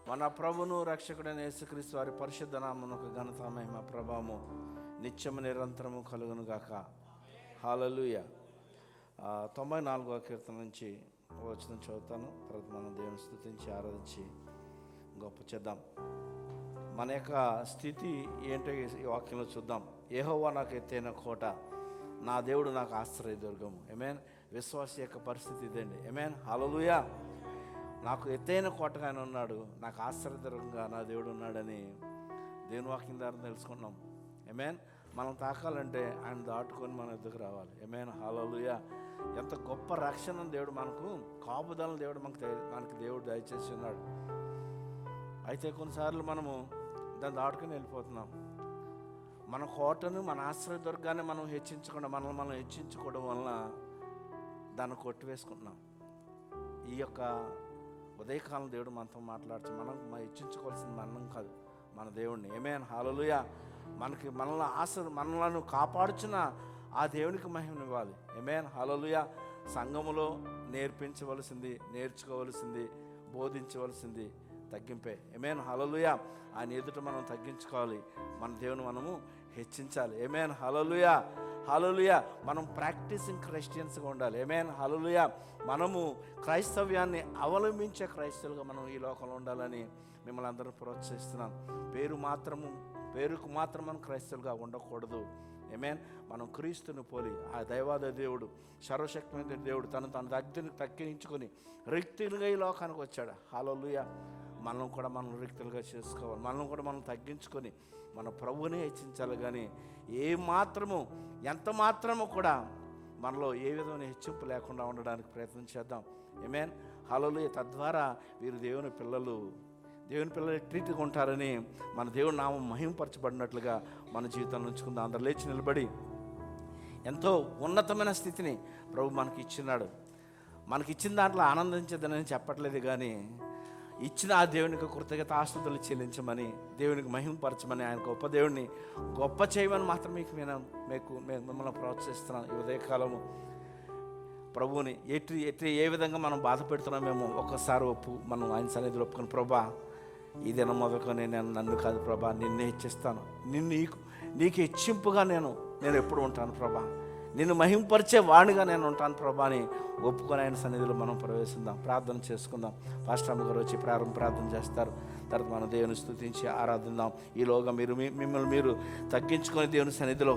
మన ప్రభును రక్షకుడైన యేసుక్రీస్తు వారి పరిశుద్ధ నామమునకు ఘనత మహిమ ప్రభావము నిత్యము నిరంతరము కలుగును గాక. హల్లెలూయా. 94వ కీర్తన నుంచి వచనం చదువుతాను. తర్వాత మనం దేవుని స్తుతించి ఆరాధించి గొప్ప చేద్దాం. మన యొక్క స్థితి ఏంటో ఈ వాక్యంలో చూద్దాం. యెహోవా నాకు ఎత్తైన కోట, నా దేవుడు నాకు ఆశ్రయదుర్గము. ఆమేన్. విశ్వాసి యొక్క పరిస్థితి ఇదండి. ఆమేన్. హల్లెలూయా. నాకు ఎత్తైన కోటగా ఆయన ఉన్నాడు, నాకు ఆశ్రయదుర్గంగా నా దేవుడు ఉన్నాడని దేవుని వాక్యం ద్వారా తెలుసుకున్నాం. ఆమేన్. మనం తాకాలంటే ఆయన దాటుకొని మన ఎద్దుకు రావాలి. ఆమేన్. హల్లెలూయా. ఎంత గొప్ప రక్షణ దేవుడు మనకు, కాపుదలను దేవుడు మనకి దేవుడు దయచేసి ఉన్నాడు. అయితే కొన్నిసార్లు మనము దాన్ని దాటుకొని వెళ్ళిపోతున్నాం. మన కోటను, మన ఆశ్రయదుర్గాన్ని మనం హెచ్చించకుండా మనం హెచ్చించుకోవడం వలన దాన్ని కొట్టివేసుకుంటున్నాం. ఈ యొక్క ఉదయకాలం దేవుడు మనతో మాట్లాడుతూ మనం హెచ్చించుకోవాల్సింది మనం కాదు, మన దేవుడిని. ఆమేన్. హల్లెలూయా. మనలను కాపాడుచున్న ఆ దేవునికి మహిమనివ్వాలి. ఆమేన్. హల్లెలూయా. సంఘములో నేర్పించవలసింది, నేర్చుకోవలసింది, బోధించవలసింది తగ్గింపే. ఆమేన్. హల్లెలూయా. ఆయన ఎదుట మనం తగ్గించుకోవాలి, మన దేవుని మనము హెచ్చించాలి. ఆమేన్. హల్లెలూయా. హల్లెలూయా. మనం ప్రాక్టీసింగ్ క్రైస్టియన్స్గా ఉండాలి. ఆమేన్. హల్లెలూయా. మనము క్రైస్తవ్యాన్ని అవలంబించే క్రైస్తవులుగా మనం ఈ లోకంలో ఉండాలని మిమ్మల్ని అందరూ ప్రోత్సహిస్తున్నాను. పేరుకు మాత్రం మనం క్రైస్తవులుగా ఉండకూడదు. ఆమేన్. మనం క్రీస్తుని పోలి, ఆ దైవాద దేవుడు, సర్వశక్తిమైన దేవుడు తన దగ్గరని తగ్గించుకొని రిక్తులుగా ఈ లోకానికి వచ్చాడు. హల్లెలూయా. మనం రిక్తులుగా చేసుకోవాలి. మనం తగ్గించుకొని మన ప్రభువునే హెచ్చించాలి. కానీ ఎంత మాత్రము కూడా మనలో ఏ విధమైన హెచ్చింపు లేకుండా ఉండడానికి ప్రయత్నం చేద్దాం. ఆమేన్. హల్లెలూయా. తద్వారా వీరు దేవుని పిల్లలు ట్రీట్గా ఉంటారని, మన దేవుని నామం మహిమపరచబడినట్లుగా మన జీవితాన్ని ఉంచుకుందాం. అందరూ లేచి నిలబడి, ఎంతో ఉన్నతమైన స్థితిని ప్రభు మనకి ఇచ్చినాడు. మనకిచ్చిన దాంట్లో ఆనందించదని చెప్పట్లేదు, కానీ ఇచ్చిన ఆ దేవునికి కృతజ్ఞతాస్తుతులు చెల్లించమని, దేవునికి మహిమపరచమని, ఆయన గొప్ప దేవుడిని గొప్ప చేయమని మాత్రం మిమ్మల్ని ప్రోత్సహిస్తున్నాను. ఈ ఉదయకాలము ప్రభువుని ఏ విధంగా మనం బాధ పెడుతున్నామేమో ఒక్కసారి మనం ఆయన సన్నిధిలో ఒప్పుకొని, ప్రభా ఈ దినం మొదలుకొని నన్ను కాదు ప్రభా, నిన్నే హెచ్చిస్తాను, నీకు హెచ్చింపుగా నేను ఎప్పుడు ఉంటాను ప్రభా, నిన్ను మహింపరిచే వాణిగా నేను ఉంటాను ప్రభా అని ఒప్పుకొని ఆయన సన్నిధిలో మనం ప్రవేశిద్దాం. ప్రార్థన చేసుకుందాం. పాస్టర్ అమ్మ గారు వచ్చి ప్రార్థన చేస్తారు. తర్వాత మనం దేవుని స్తుతించి ఆరాధిద్దాం. ఈలోగా మిమ్మల్ని మీరు తగ్గించుకొని దేవుని సన్నిధిలో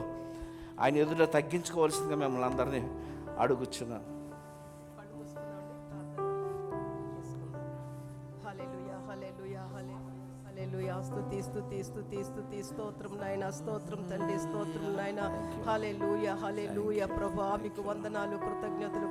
ఆయన ఎదుట తగ్గించుకోవాల్సిందిగా మిమ్మల్ని అందరినీ అడుగుచున్నాను. స్తుతి స్తోత్రం నాయన, స్తోత్రం తండ్రి, స్తోత్రం నాయన. హల్లెలూయా. హల్లెలూయా. ప్రభా మీకు వందనాలు,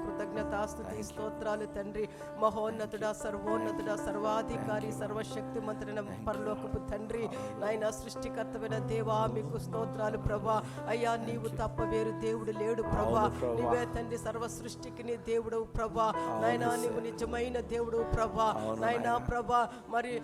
కృతజ్ఞతాస్తుతి స్తోత్రాలు తండ్రి. మహోన్నతుడా, సర్వోన్నతుడా, సర్వాధికారి, సర్వశక్తిమంతుడైన పరలోకపు తండ్రి నాయన, సృష్టికర్తమైన దేవా మీకు స్తోత్రాలు ప్రభా. అయ్యా నీవు తప్ప వేరు దేవుడు లేడు ప్రభా. నీవే తండ్రి సర్వ సృష్టికి నీ దేవుడు ప్రభా. నాయన నీవు నిజమైన దేవుడు ప్రభా. నాయన ప్రభా మరి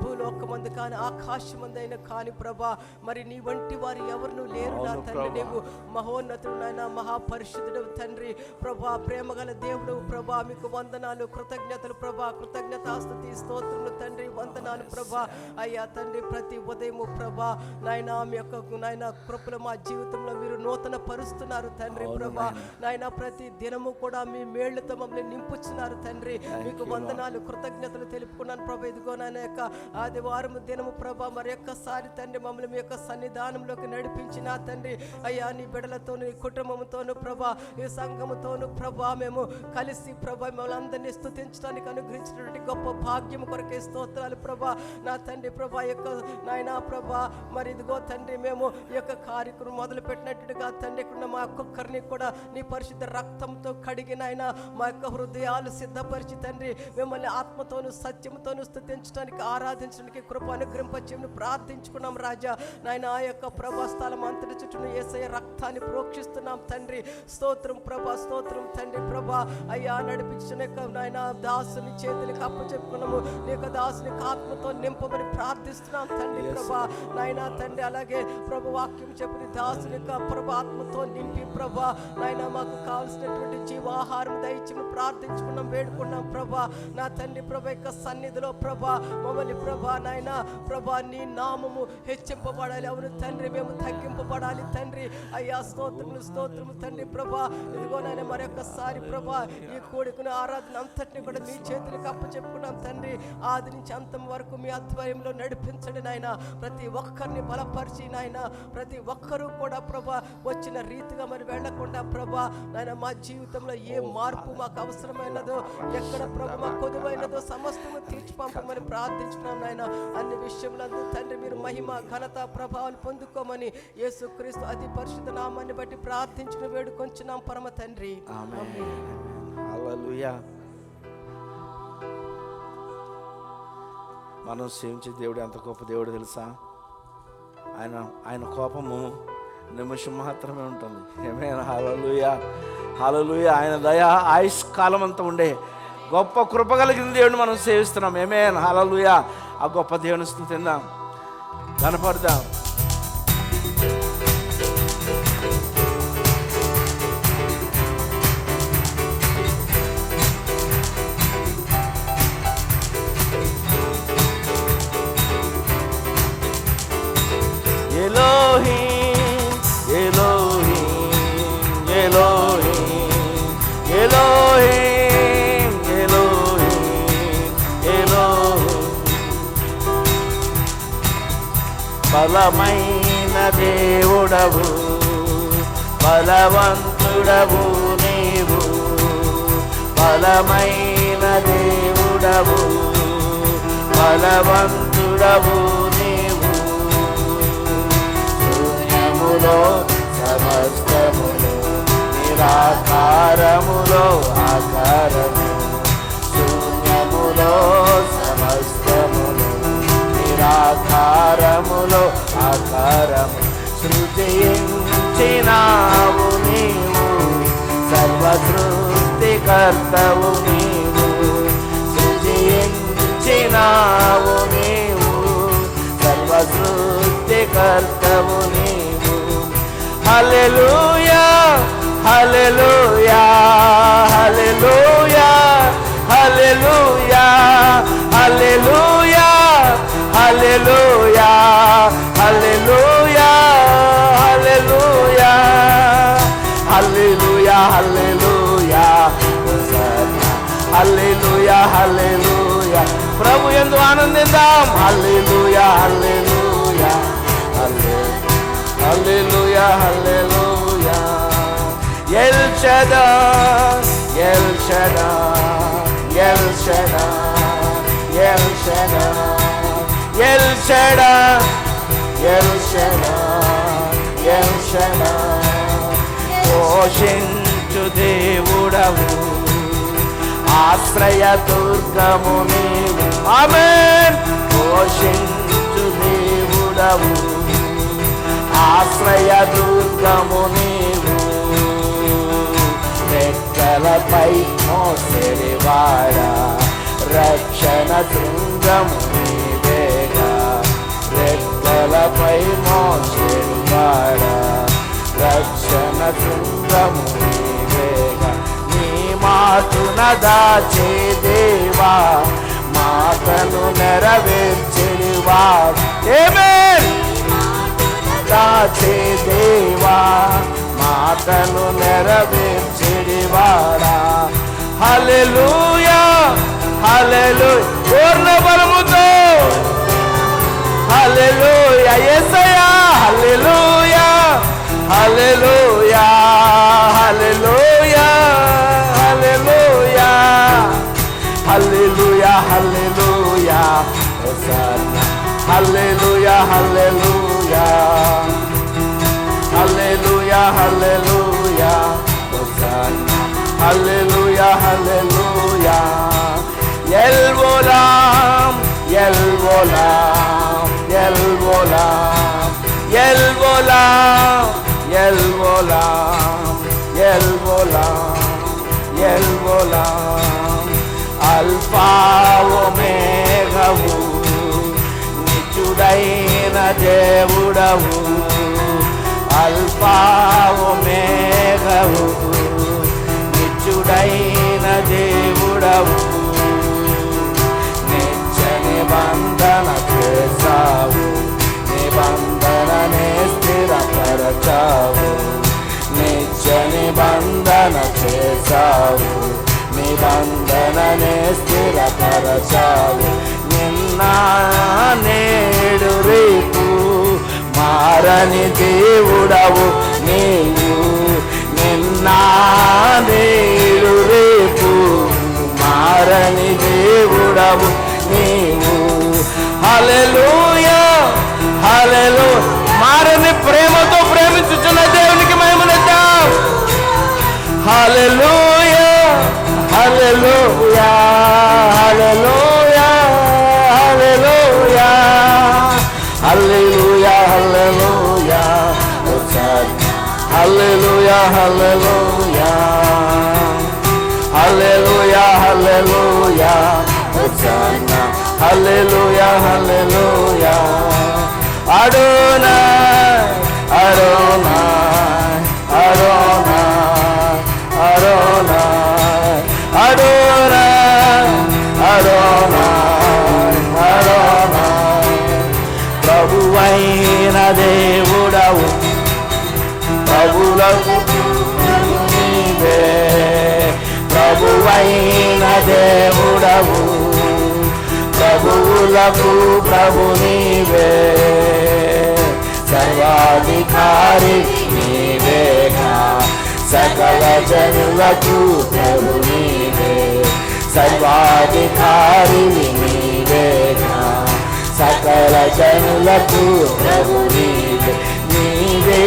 భూలోకమందు కానీ ఆకాశమందైనా కాని ప్రభా, మరి నీ వంటి వారు ఎవరు లేరు నా తండ్రి. నీవు మహోన్నతుడు నాయన, మహాపరిశుద్ధుడు తండ్రి ప్రభా, ప్రేమగల దేవుడు ప్రభా. మీకు వందనాలు, కృతజ్ఞతలు ప్రభా, కృతజ్ఞతాస్తుతి స్తోత్రములు తండ్రి, వందనాలు ప్రభా. అయ్యా తండ్రి ప్రతి ఉదయము ప్రభా నాయన మీ యొక్క నాయన కృపలు మా జీవితంలో మీరు నూతన పరుస్తున్నారు తండ్రి ప్రభా. నాయన ప్రతి దినము కూడా మీ మేళ్లతో మమ్మల్ని నింపుచున్నారు తండ్రి. మీకు వందనాలు, కృతజ్ఞతలు తెలుపుకున్నాను ప్రభా. ఇదిగో నాయన యొక్క ఆదివారం దినము ప్రభా మరి ఒక్కసారి తండ్రి మమ్మల్ని మీ యొక్క సన్నిధానంలోకి నడిపించిన తండ్రి. అయ్యా నీ బిడ్డలతోను, నీ కుటుంబంతోను ప్రభా, ఈ సంఘముతోను ప్రభా మేము కలిసి ప్రభా మమ్మల్ని అందరినీ స్తుతించడానికి అనుగ్రహించినటువంటి గొప్ప భాగ్యం కొరకే స్తోత్రాలు ప్రభా. నా తండ్రి ప్రభా యొక్క నాయన ప్రభా మరి ఇదిగో తండ్రి మేము ఈ యొక్క కార్యక్రమం మొదలు పెట్టినట్టుగా తండ్రి మా ఒక్కొక్కరిని కూడా నీ పరిశుద్ధ రక్తంతో కడిగిన ఆయన మా యొక్క హృదయాలు సిద్ధపరిచి తండ్రి మిమ్మల్ని ఆత్మతోను సత్యంతోను స్తుతించడానికి, ఆరాధించడానికి ప్రార్థించడానికి కృప అనుగ్రహింపచేయమని ప్రార్థించుకున్నాం రాజా. నాయన ఆ యొక్క ప్రభా స్థలం అంతటి చుట్టూ యేసయ్య రక్తాన్ని ప్రోక్షిస్తున్నాం తండ్రి. స్తోత్రం ప్రభా, స్తోత్రం తండ్రి ప్రభా. అయ్యా నడిపించిన నాయన దాసుని చేతులకు అప్పచెప్పుకున్నాము. నీ యొక్క దాసుని ఆత్మతో నింపమని ప్రార్థిస్తున్నాం తండ్రి ప్రభా. నాయన తండ్రి అలాగే ప్రభు వాక్యం చెప్పిన దాసుని యొక్క ప్రభా ఆత్మతో నింపి ప్రభా నాయన మాకు కావాల్సినటువంటి జీవాహారం దయచేయమని ప్రార్థించుకున్నాం, వేడుకున్నాం ప్రభా. నా తండ్రి ప్రభా యొక్క సన్నిధిలో ప్రభా మమ్మల్ని ప్రభా నాయన ప్రభా నీ నామము హెచ్చింపబడాలి. అవును తండ్రి, మేము తగ్గింపబడాలి తండ్రి. అయ్యా స్తోత్రములు, స్తోత్రము తండ్రి ప్రభా. ఇదిగో నాయన మరొకసారి ప్రభా ఈ కోడికుని ఆరాధన అంతటిని కూడా మీ చేతులకు అప్పచెప్పుకున్నాం తండ్రి. ఆది నుంచి అంతం వరకు మీ ఆధ్వర్యంలో నడిపించండి నాయన. ప్రతి ఒక్కరిని బలపరిచి నాయన, ప్రతి ఒక్కరూ కూడా ప్రభా వచ్చిన రీతిగా మరి వెళ్లకుండా ప్రభా నాయన మా జీవితంలో ఏ మార్పు మాకు అవసరమైనదో, ఎక్కడ ప్రభు మాకు కొదువైనదో సమస్తము తీర్చి పంపమని ప్రార్థించుకున్నాం నాయన. అన్ని విషయంలో తండ్రి మీరు మహిమ ఘనత ప్రభావాలు పొందుకోమని యేసుక్రీస్తు అతి పరిశుద్ధ నామాన్ని బట్టి ప్రార్థించుకుని వేడుకొంచున్నాం పరమ తండ్రి. హల్లెలూయా. మనం సేవించే దేవుడు ఎంత గొప్ప దేవుడు తెలుసా? ఆయన కోపము నిమిషం మాత్రమే ఉంటుంది. ఆమేన్. హల్లెలూయా, హల్లెలూయా. ఆయన దయ ఆయుష్కాలం అంతా ఉండే గొప్ప కృప కలిగిన దేవుడిని మనం సేవిస్తున్నాం. ఆమేన్. హల్లెలూయా. ఆ గొప్ప దేవుని స్తుతిద్దాం, కనపడదాం. Elohim, Elohim, Elohim, Elohim, Elohim, Elohim. బలమైన దేవుడవు, బలవంతుడవు నీవు. బలమైన దేవుడవు, బలవంతుడవు నీవు. శూన్యములో సమస్తములు, నిరాకారములో ఆకారము. శూన్యములో సమస్తములు, నిరాకారములో ఆకారము. సృజించినావు నీవు, సర్వ సృష్టికర్తవు నీవు. సృజించినావు నీవు, సర్వ సృష్టికర్తవు నీవు. హల్లెలూయా, hallelujah, hallelujah, hallelujah, hallelujah, hallelujah, hallelujah, hallelujah, hallelujah, hallelujah, hosanna. Hallelujah, hallelujah. ప్రభు యందు ఆనందిద్దాం. Hallelujah, hallelujah, hallelujah, hallelujah. El Shaddai, El Shaddai, El Shaddai, El Shaddai, El Shaddai, El Shaddai, El Shaddai. పోషించు దేవుడవు, ఆశ్రయ దుర్గము నీవు. ఆమేన్. పోషించు దేవుడవు, ఆశ్రయ దుర్గము నీవు. రెక్కలపై మోసేవాడా, రక్షణ శృంగము నీవేగా. రెక్కలపై మోసేవాడా, రక్షణ శృంగము నీవేగా. నీ మాటున దాచే దేవా, మాటను నెరవేర్చేవా. ఆమేన్. దాచే దేవా, మాటను నెరవేర్చేవాడా. హల్లెలూయా, హల్లెలూయా. పూర్ణ బలముతో హల్లెలూయా యేసయ్యా. Hallelujah, hallelujah, hallelujah, hallelujah, hallelujah, hallelujah. Hosanna. Hallelujah, hallelujah, hallelujah, hallelujah. Hosanna. Hallelujah, hallelujah. El Olam, El Volam, El Volam, El Volam, El Volam, El Volam, El Volam, Alfa Omegavu, Nichudaina Devudavu, Alfa Omegavu, Nichudaina Devudavu. నిబంధన చేసావు, నిబంధననే స్థిరపరచావు, నిత్య నిబంధన చేసావు, నిబంధననే స్థిరపరచావు. నిన్న నేడు రేపు మారని దేవుడవు నీవు, నిన్న నేడు రేపు మారని దేవుడవు నీవు. హల్లెలూయా, హల్లెలూయా. మారని ప్రేమతో ప్రేమించుచున్న దేవునికి మహిమనిద్దాం. హల్లెలూయా, hallelujah, hallelujah, hallelujah, hallelujah, hallelujah, hallelujah, hallelujah, hallelujah, hallelujah, hosanna, hallelujah, హల్లెలూయా. అడోనాయ్, అడోనాయ్, అడోనాయ్, అడోనాయ్, అడోనాయ్, అడోనాయ్, అడోనాయ్. ప్రభువైన దేవుడవు, ప్రభులకు నీవే, ప్రభువైన దేవుడవు, ప్రభువులకు ప్రభు నీవే, సర్వాధికారి నీవేగా, సకల జనులకు ప్రభు నీవే, సర్వాధికారి నీవేగా, సకల జనులకు ప్రభు నీవే. నీవే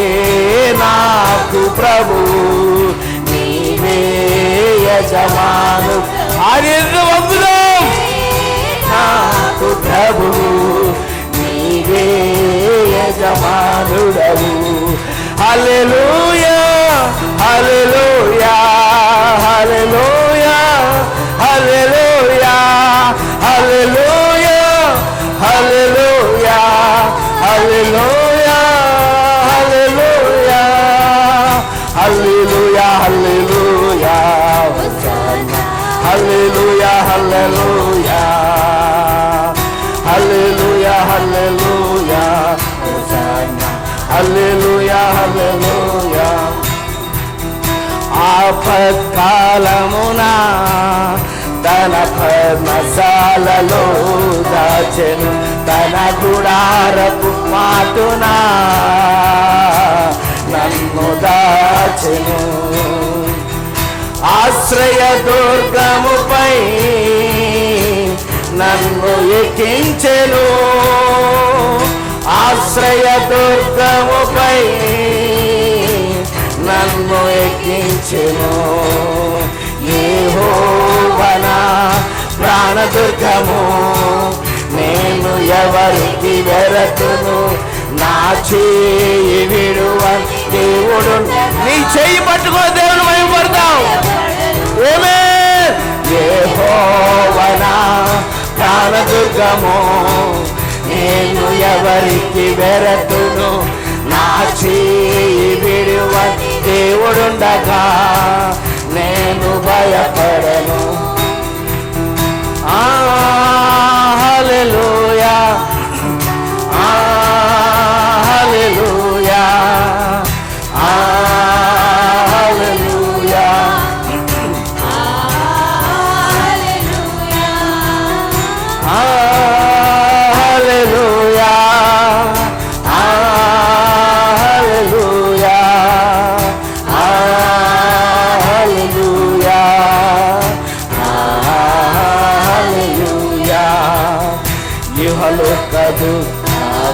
నాకు ప్రభు, నీవే యజమాను. ఆర్యను వందుదాం. నాకు ప్రభు నీవే యజమానుడవు. హల్లెలూయా, hallelujah, hallelujah, hallelujah, hallelujah, hallelujah, hallelujah, hallelujah, hallelujah, hallelujah, hallelujah, hallelujah, hallelujah, hallelujah, hosanna, hallelujah, హల్లెలూయా. ఆపత్కాలమున తన పర్ణశాలలో దాచెను, తన గుడారపు మాటున నన్ను దాచెను. ఆశ్రయ దుర్గముపై నన్ను ఎక్కించెను, ఆశ్రయ దుర్గముపై నన్ను ఎక్కించెను. యెహోవా నా ప్రాణదుర్గము, నేను ఎవరికి వెరతును, నా చేయి విడువని దేవుడు. నీ చేయి పట్టుకో, దేవుని మహిమపడతాం. యెహోవా నా ప్రాణదుర్గము, నేను ఎవరికి వెరతును, నా చేయి విడువని దేవుడుండగా నేను భయపడను. హల్లెలూయా, hallelujah, hallelujah, hallelujah, hallelujah, hallelujah, హల్లెలూయా. ఇహలోకదు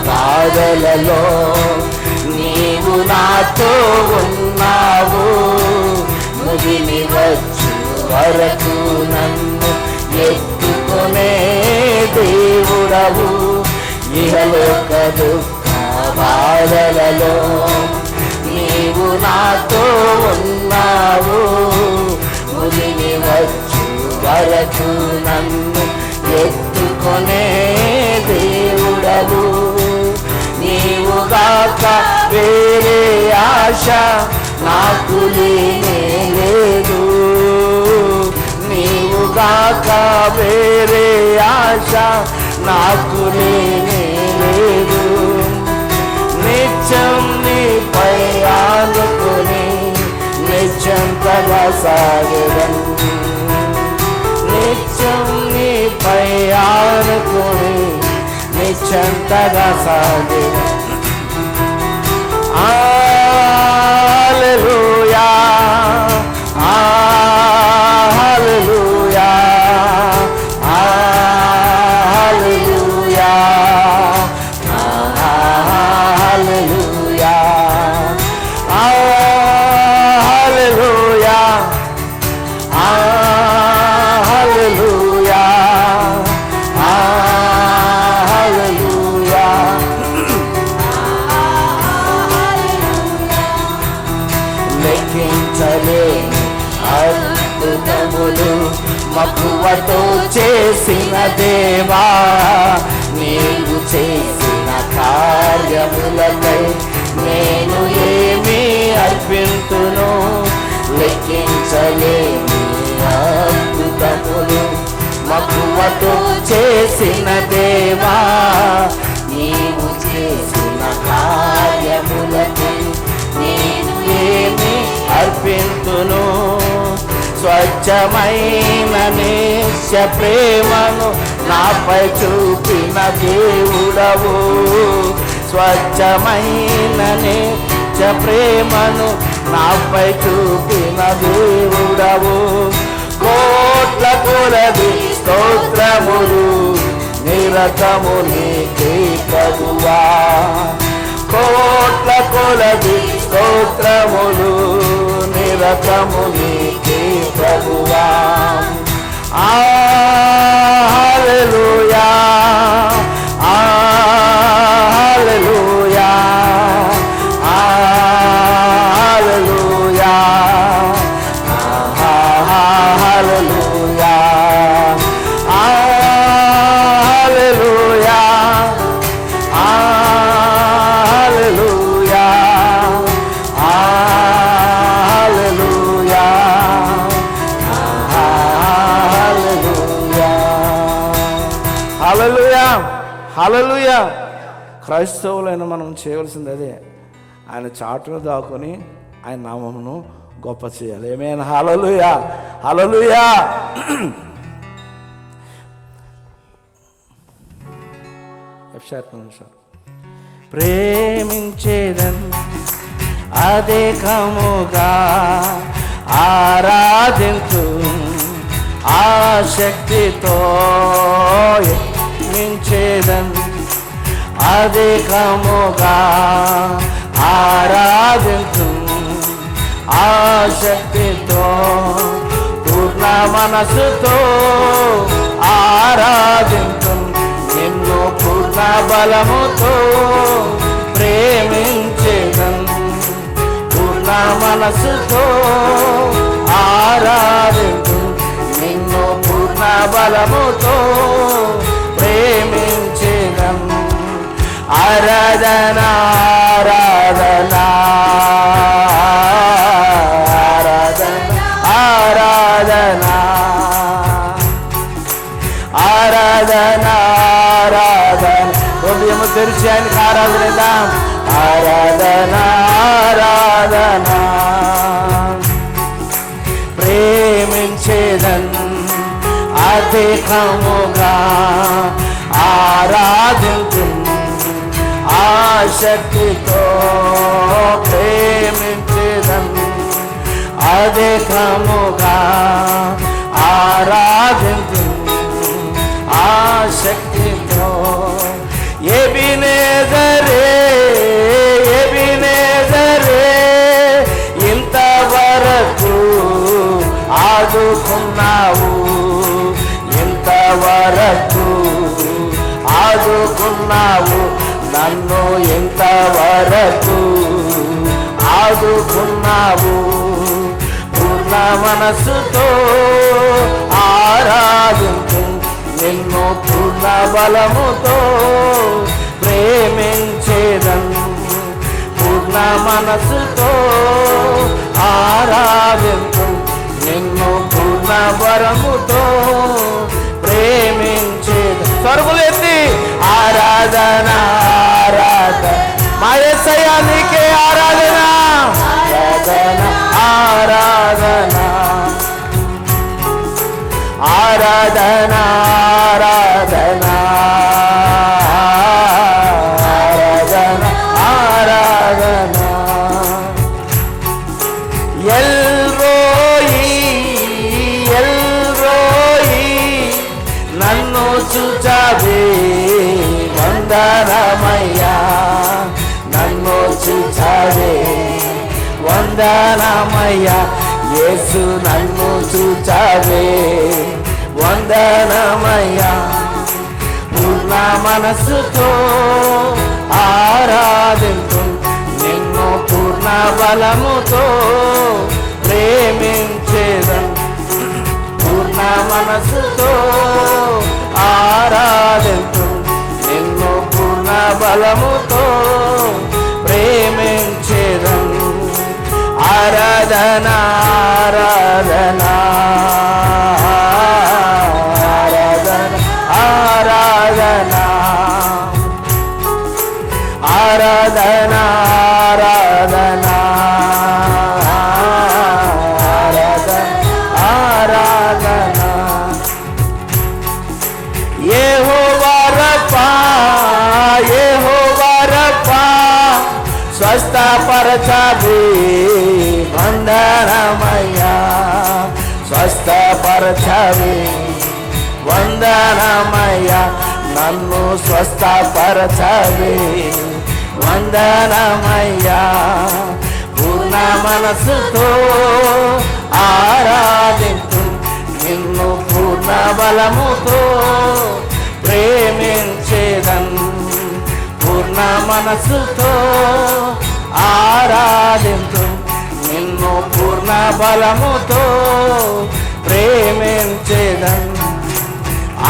బాధలలో నీవు నాతో ఉన్నావు, ముగిని వచ్చు వరకు నన్ను ఎత్తుకునే దేవుడవు. ఇహలోక దుఃఖ బాధలలో నీవు నాతో ఉన్నావు. ముదిమి వచ్చు వరకు నన్ను ఎత్తుకొనే దేవుడవు. నీవుగాక వేరే ఆశ నాకు లేనే లేదు. నీవుగాక వేరే ఆశ నాకు లేనే లేదు. నిత్యం నీపై ఆనుకుని నిశ్చంతగా సాగెదను. నిత్యం నీపై ఆనుకుని నిశ్చంతగా సాగెదను. హల్లెలూయా, hallelujah, hallelujah, hallelujah, hallelujah, hallelujah, హల్లెలూయా. లెక్కించలేని అద్భుతములు మక్కువతో చేసిన దేవా, నీవు చేసిన కార్యములకై నేను ఏమి అర్పింతును. లెక్కించలేని అద్భుతములు మక్కువతో చేసిన దేవా, నీవు చేసిన కార్యములకై నేను ఏమి అర్పింతును. స్వచ్ఛమైన నిత్య ప్రేమను నాపై చూపిన దేవుడవు. స్వచ్ఛమైన నిత్య ప్రేమను నాపై చూపిన దేవుడవు. కోట్ల కొలది స్తోత్రములు నిరతము నీకే ప్రభువా. కోట్ల కొలది స్తోత్రములు నిరతము నీకే ప్రభువా. హల్లెలూయా, hallelujah, hallelujah, hallelujah, hallelujah, hallelujah, hallelujah, hallelujah, హల్లెలూయా. క్రైస్తవులైన మనం చేయవలసింది అదే, ఆయన చాటును దాక్కుని ఆయన నామమును గొప్ప చేయాలి. ఆమేన్. హల్లెలూయా, హల్లెలూయా. ప్రేమించేదన్ అధికముగా ఆరాధించు ఆసక్తితో మించేదన్ అధికముగా ఆరాధించు ఆసక్తితో పూర్ణ మనసుతో ఆరాధించు నిన్ను పూర్ణ బలముతో ప్రేమించేదన్ పూర్ణ మనసుతో ఆరాధించు నిన్ను పూర్ణ బలముతో ప్రేమించేదన్. ఆరాధన ఆరాధన ఆరాధన ఆరాధన ఆరాధన. హృదయము తెరిచి ఆయనకి ఆరాధన. ఆరాధన ఆరాధన ప్రేమించేదన్ అధికముగా ఆరాధించు ఆసక్తితో ప్రేమించేదన్ అధికముగా ఆరాధించు ఆసక్తితో. ఎబినేజరే ఎబినేజరే ఇంతవరకు ఆదుకున్నావు, ఇంతవరకు ఆదుకున్నావు నన్ను ఇంతవరకు, ఆదుకున్నావు. పూర్ణ మనసుతో ఆరాధించు నిన్ను, పూర్ణ బలముతో ప్రేమించేదను. పూర్ణ మనసుతో ఆరాధించు నిన్ను, పూర్ణ బలముతో ప్రేమించేదను. స్వరములెత్తి ఆరాధన ఆరాధన మా యేసయ్యా నీకే ఆరాధన, ఆరాధన ఆరాధన ఆరాధన ఆరాధన ఆరాధన. ఎల్రోయి ఎల్రోయి నన్ను చూచావే వందనమయ్యా, నన్ను చూచావే వందనమయ్యా. యేసు నన్ను చూచావే వందనమయ్యా. పూర్ణ మనసుతో ఆరాధించు నిన్ను, పూర్ణ బలముతో ప్రేమించేదను. పూర్ణ మనసుతో ఆరాధించు నిన్ను, పూర్ణ బలముతో ప్రేమించేదను. ఆరాధన ఆరాధన ఆరాధన ఆరాధన ఆరాధన ఆరాధన ఆరాధన ఆరాధన. యెహోవా రఫా యెహోవా రఫా స్వస్థపరచవే వందనమయ్యా, స్వస్థపరచవే వందనమయ్యా. నన్ను స్వస్థపరచవే వందనమయ్యా. పూర్ణ మనసుతో ఆరాధించు నిన్ను, పూర్ణ బలముతో ప్రేమించేదను. పూర్ణ మనసుతో ఆరాధించు నిన్ను, పూర్ణ బలముతో ప్రేమించేదను.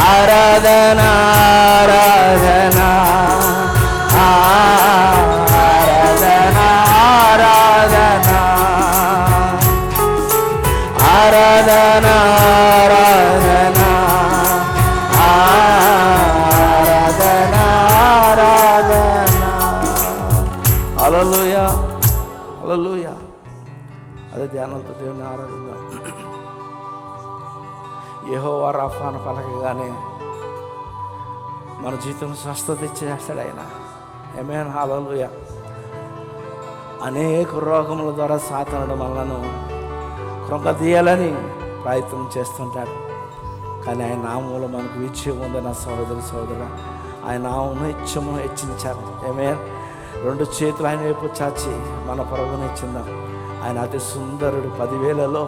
ఆరాధన ఆరాధన ఆరాధన ఆరాధన ఆరాధన ఆరాధన ఆరాధన ఆరాధన. హల్లెలూయా హల్లెలూయా. అదే ధ్యానంతో దేవుని ఆరాధిద్దాం. యెహోవా రఫాను పలకగానే మన జీవితం స్వస్థత ఇచ్చేస్తాడు ఆయన. ఆమేన్ హల్లెలూయా. అనేక రోగముల ద్వారా సాతానుడు మనలను కృంగదీయాలని ప్రయత్నం చేస్తుంటాడు. కానీ ఆయన నామంలో మనకు విజయం ఉంది నా సోదరుడు. ఆయన నామం నిత్యము హెచ్చించారు. ఆమేన్. రెండు చేతులు ఆయన వైపు చాచి మన ప్రభువుని ఇచ్చిందాం. ఆయన అతి సుందరుడు, 10,000లో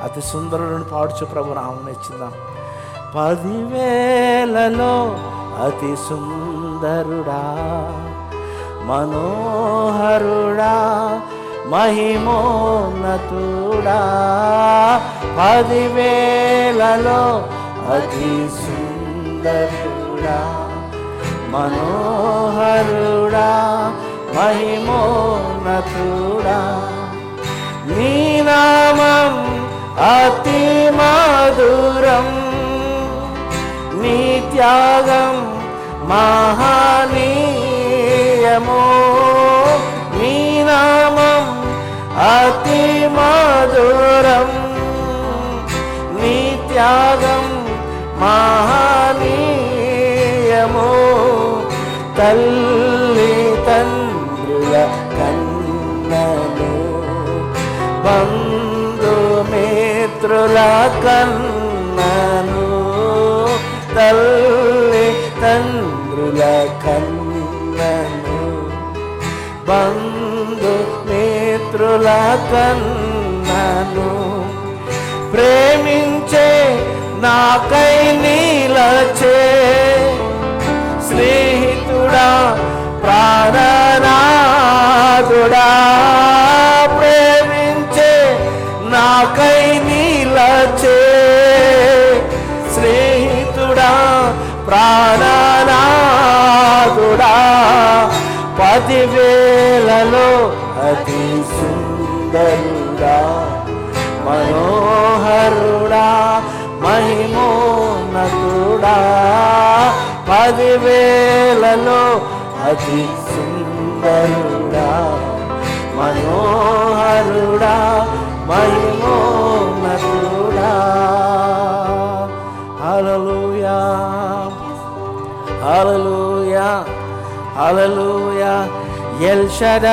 అతి సుందరుడిని పాడుచు ప్రభు నామం ఇచ్చిందాం. 10,000లో అతి సుందరుడా, మనోహరుడా, మహిమోన్నతుడా. 10,000లో అతి సుందరుడా, మనోహరుడా, మహిమోన్నతుడా. నీ నామం అతి మధురం, నీ త్యాగం మహనీయము. నీ నామం అతి మధురం, నీ త్యాగం మహనీయము. తల్లి తండ్రుల కన్నను, బంధుమిత్రుల కన్నను. తల్లి తండ్రుల కన్నను, బంధుమిత్రుల కన్నను. ప్రేమించే నాకై నీలచే శ్రీ నాదుడా, 10,000లో అతి సుందరుడా, మనోహరుడా, మహిమోన్నతుడా, 10,000లో అతి సుందరుడా, మనోహరుడా, మహిమోన్నతుడా. హల్లెలూయా, hallelujah, hallelujah. El Shaddai,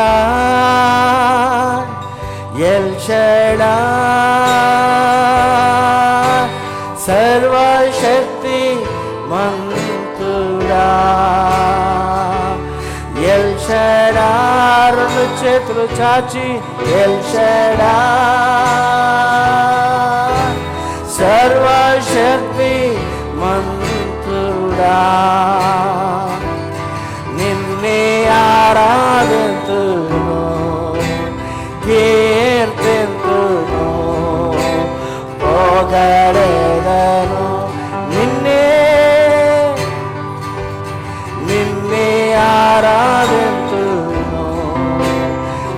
El Shaddai, సర్వశక్తి మంతుడా. ఎల్ షడాయ్, రెండు చేతులు చాచి ఎల్ షడాయ్, సర్వశక్తి మంతుడా. నిన్నే ఆరాధింతును, కీర్తింతును, పొగడెదను. నిన్నే ఆరాధింతును,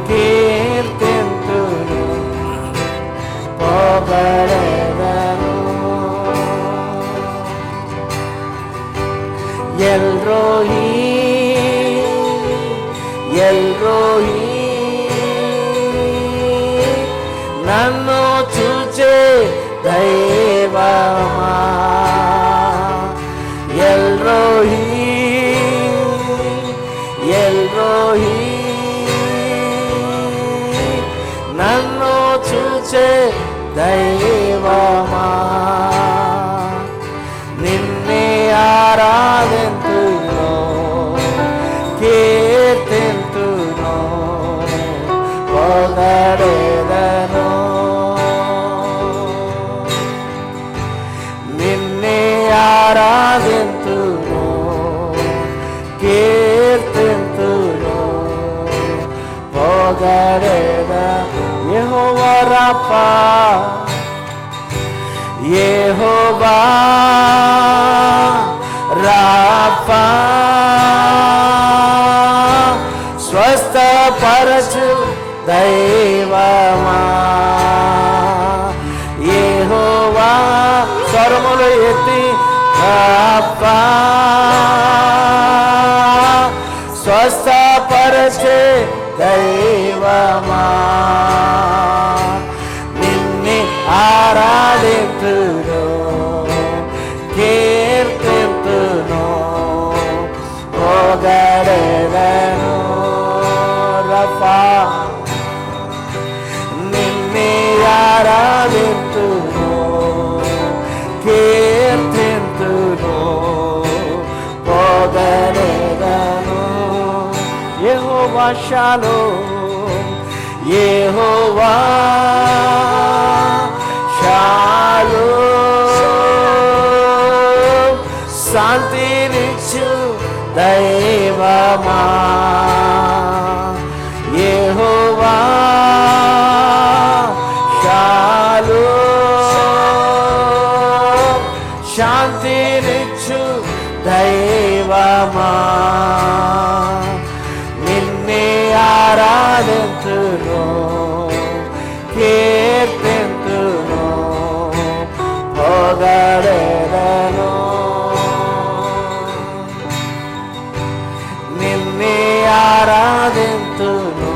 కీర్తింతును, పొగడెదను. ఎల్ రోహీ, ఎల్ రోహీ, నన్ను చూచే దైవమా. ఎల్ రోహీ, ఎల్ రోహీ, నన్ను చూచే దైవమా. నిన్నే ఆరాధింతును, కీర్తింతును, పొగడెదను. నిన్నే ఆరాధింతును, కీర్తింతును, పొగడెదను. యెహోవా రాఫా, యెహోవా రాఫా, స్వస్థపరచు దైవమా. యెహోవా, స్వరములు ఎత్తి రాఫా, స్వస్థపరచే దైవమా. నిన్నే ఆరాధింతును, కీర్తింతును, పొగడెదను. రఫా, నిన్నే ఆరాధింతును, కీర్తింతును, పొగడెదను. యెహోవా షాలోమ్, యెహోవా షాలోమ్, శాంతినిచ్చు దైవమా. యెహోవా షాలోమ్, శాంతినిచ్చు దైవమా. నిన్నే ఆరాధింతును, కీర్తింతును, పొగడెదను. నిన్నే ఆరాధింతును,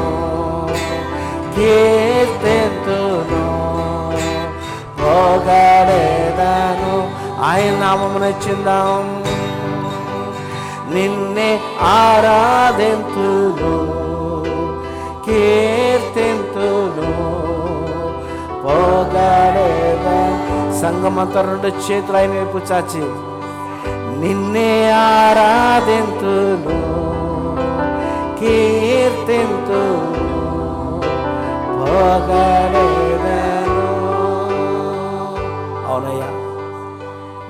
కీర్తింతును, పొగడెదను. ఆయన నామమున చిందాం. నిన్నే ఆరాధింతును, కీర్తింతును, పొగడెదను. సంగమంతా రెండు చేతులు ఆయన వైపు చాచి నిన్నే ఆరాధింతును, కీర్తింతును, పొగడెదను. అవునయ్యా,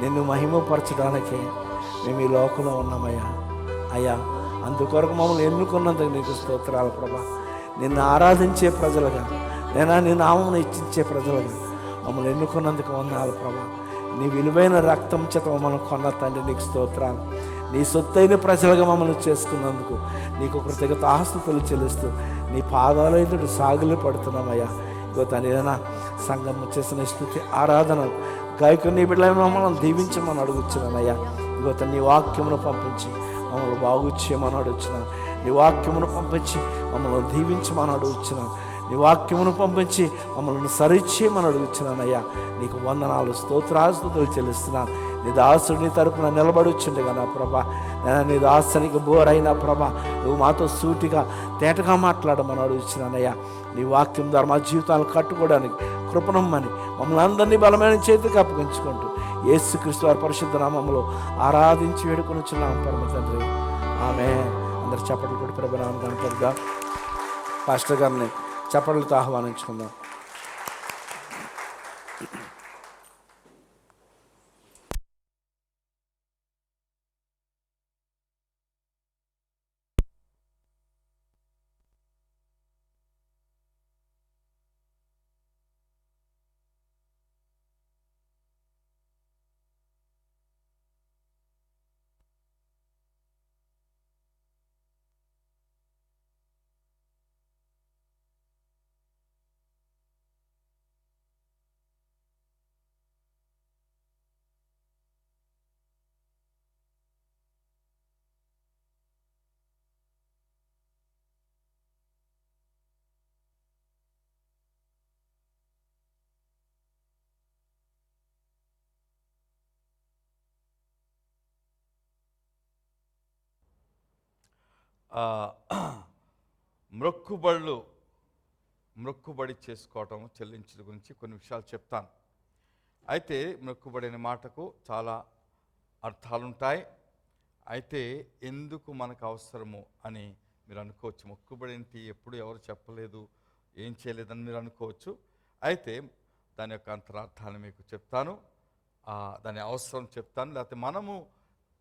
నిన్ను మహిమపరచడానికే మేము ఈ లోకంలో ఉన్నామయ్యా. అయ్యా, అందుకొరకు మమ్మల్ని ఎన్నుకున్నందుకు నీకు స్తోత్రాలు ప్రభా. నిన్ను ఆరాధించే ప్రజలుగా, నేను నీ నామమును ఇచ్చించే ప్రజలుగా మమ్మల్ని ఎన్నుకున్నందుకు వందనాలు ప్రభా. నీ విలువైన రక్తం చేత మమ్మల్ని కొన్న తండ్రి నీకు స్తోత్రాలు. నీ సొత్తైన ప్రజలుగా మమ్మల్ని చేసుకున్నందుకు నీకు కృతజ్ఞత ఆస్తుతులు చెల్లిస్తూ నీ పాదాల ఎదుట సాగులు పడుతున్నామయ్యా. ఇగో తండ్రినా సంఘం చేసిన స్తుతి ఆరాధన గాయకుని నీ బిడ్డలను మమ్మల్ని దీవించమని అడుగుతున్నానయ్యా. ఇగో నీ వాక్యమును పంపించి మమ్మల్ని బాగు చేయమని అడుగుతున్నాను. నీ వాక్యమును పంపించి మమ్మల్ని దీవించమని అడుగుతున్నాను. నీ వాక్యమును పంపించి మమ్మల్ని సరిచేయమని అడుగుతున్నానయ్యా. నీకు వందనాలు స్తోత్రాస్తుతులు చెల్లిస్తున్నాను. నీ దాసుడిని తరపున నిలబడుచుండగా నా ప్రభా, నీ దాసునికి బోరైనా ప్రభా, నువ్వు మాతో సూటిగా తేటగా మాట్లాడమని అడుగుతున్నానయ్యా. నీ వాక్యం ద్వారా మా జీవితాలు కట్టుకోవడానికి కృపణమ్మని మమ్మల్ని అందరినీ బలమైన చేతికి అప్పగించుకుంటూ యేసుక్రీస్తు వారి పరిశుద్ధ నామములో ఆరాధించి వేడుకొనిచున్నాం పరమ తండ్రి. ఆమేన్. అందరు చప్పట్లు కూడా ప్రభునామం కనుకగా పాస్టర్ గారిని చప్పట్లతో ఆహ్వానించుకుందాం. మొక్కుబడి చేసుకోవటం, చెల్లించడం గురించి కొన్ని విషయాలు చెప్తాను. అయితే మొక్కుబడి అనే మాటకు చాలా అర్థాలుంటాయి. అయితే ఎందుకు మనకు అవసరము అని మీరు అనుకోవచ్చు. మొక్కుబడి ఏంటి, ఎప్పుడు ఎవరు చెప్పలేదు, ఏం చేయలేదని మీరు అనుకోవచ్చు. అయితే దాని యొక్క అంతరార్థాన్ని మీకు చెప్తాను, దాని అవసరం చెప్తాను. లేకపోతే మనము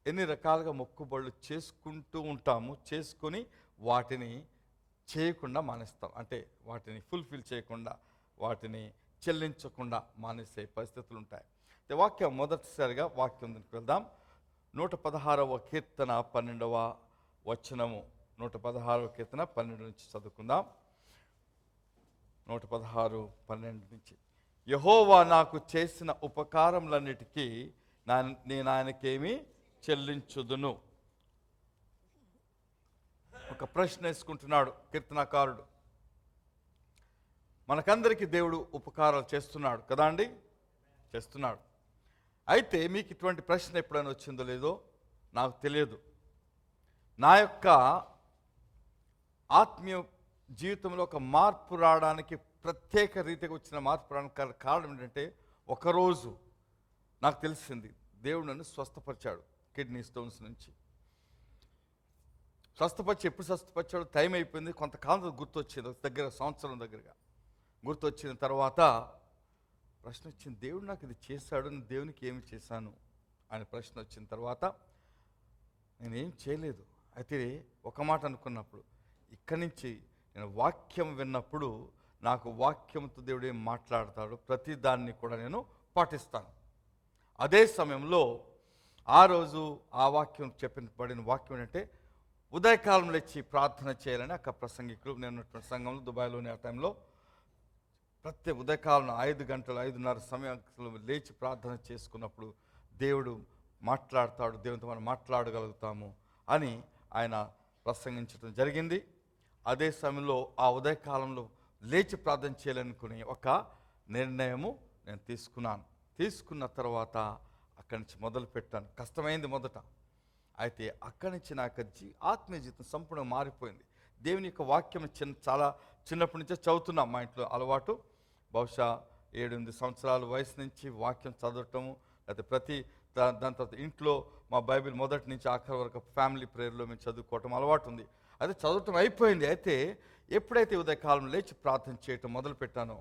ఎన్ని రకాలుగా మొక్కుబడులు చేసుకుంటూ ఉంటాము, చేసుకొని వాటిని చేయకుండా మానేస్తాం. అంటే వాటిని ఫుల్ఫిల్ చేయకుండా, వాటిని చెల్లించకుండా మానేసే పరిస్థితులు ఉంటాయి. వాక్యం మొదటిసారిగా వాక్యం దగ్గరికి వెళ్దాం. 116వ కీర్తన 12వ వచనము. 116వ కీర్తన 12 నుంచి చదువుకుందాం. 116:12 నుంచి. యెహోవా నాకు చేసిన ఉపకారములన్నిటికీ నేను ఆయనకేమి చెల్లించుదును. ఒక ప్రశ్న వేసుకుంటున్నాడు కీర్తనకారుడు. మనకందరికీ దేవుడు ఉపకారాలు చేస్తున్నాడు కదా అండి, చేస్తున్నాడు. అయితే మీకు ఇటువంటి ప్రశ్న ఎప్పుడైనా వచ్చిందో లేదో నాకు తెలియదు. నా యొక్క ఆత్మీయ జీవితంలో ఒక మార్పు రావడానికి, ప్రత్యేక రీతిగా వచ్చిన మార్పు రావడానికి కారణం ఏంటంటే, ఒకరోజు నాకు తెలిసింది దేవుడు నన్ను స్వస్థపరిచాడు కిడ్నీ స్టోన్స్ నుంచి. స్వస్థపరిచి ఎప్పుడు స్వస్థపరిచాడు టైం అయిపోయింది, కొంతకాలం గుర్తొచ్చింది, సంవత్సరం దగ్గరగా గుర్తొచ్చిన తర్వాత ప్రశ్న వచ్చింది, దేవుడు నాకు ఇది చేశాడు, నేను దేవునికి ఏమి చేశాను అనే ప్రశ్న వచ్చిన తర్వాత నేనేం చేయలేదు. అయితే ఒక మాట అనుకున్నప్పుడు, ఇక్కడి నుంచి నేను వాక్యం విన్నప్పుడు నాకు వాక్యంతో దేవుడు ఏం మాట్లాడతాడు, ప్రతి దాన్ని కూడా నేను పాటిస్తాను. అదే సమయంలో ఆ రోజు ఆ వాక్యం పడిన వాక్యం ఏంటంటే, ఉదయకాలం లేచి ప్రార్థన చేయాలని అక్కడ ప్రసంగికులు, నేను ఉన్నటువంటి సంఘంలో దుబాయ్లోని ఆ టైంలో ప్రతి ఉదయకాలం 5 గంటలు 5:30 సమయంలో లేచి ప్రార్థన చేసుకున్నప్పుడు దేవుడు మాట్లాడతాడు, దేవునితో మనం మాట్లాడగలుగుతాము అని ఆయన ప్రసంగించడం జరిగింది. అదే సమయంలో ఆ ఉదయకాలంలో లేచి ప్రార్థన చేయాలనుకుని ఒక నిర్ణయము నేను తీసుకున్న తర్వాత అక్కడి నుంచి మొదలు పెట్టాను. కష్టమైంది మొదట. అయితే అక్కడి నుంచి నా యొక్క ఆత్మీయ జీవితం సంపూర్ణంగా మారిపోయింది. దేవుని యొక్క వాక్యం చాలా చిన్నప్పటి నుంచే చదువుతున్నాం. మా ఇంట్లో అలవాటు, బహుశా 7-8 సంవత్సరాల వయసు నుంచి వాక్యం చదవటము, లేకపోతే దాని తర్వాత ఇంట్లో మా బైబిల్ మొదటి నుంచి ఆఖరి వరకు ఫ్యామిలీ ప్రేయర్లో మేము చదువుకోవటం అలవాటు ఉంది. అయితే చదవటం అయిపోయింది. అయితే ఎప్పుడైతే ఉదయకాలం లేచి ప్రార్థన చేయటం మొదలు పెట్టానో,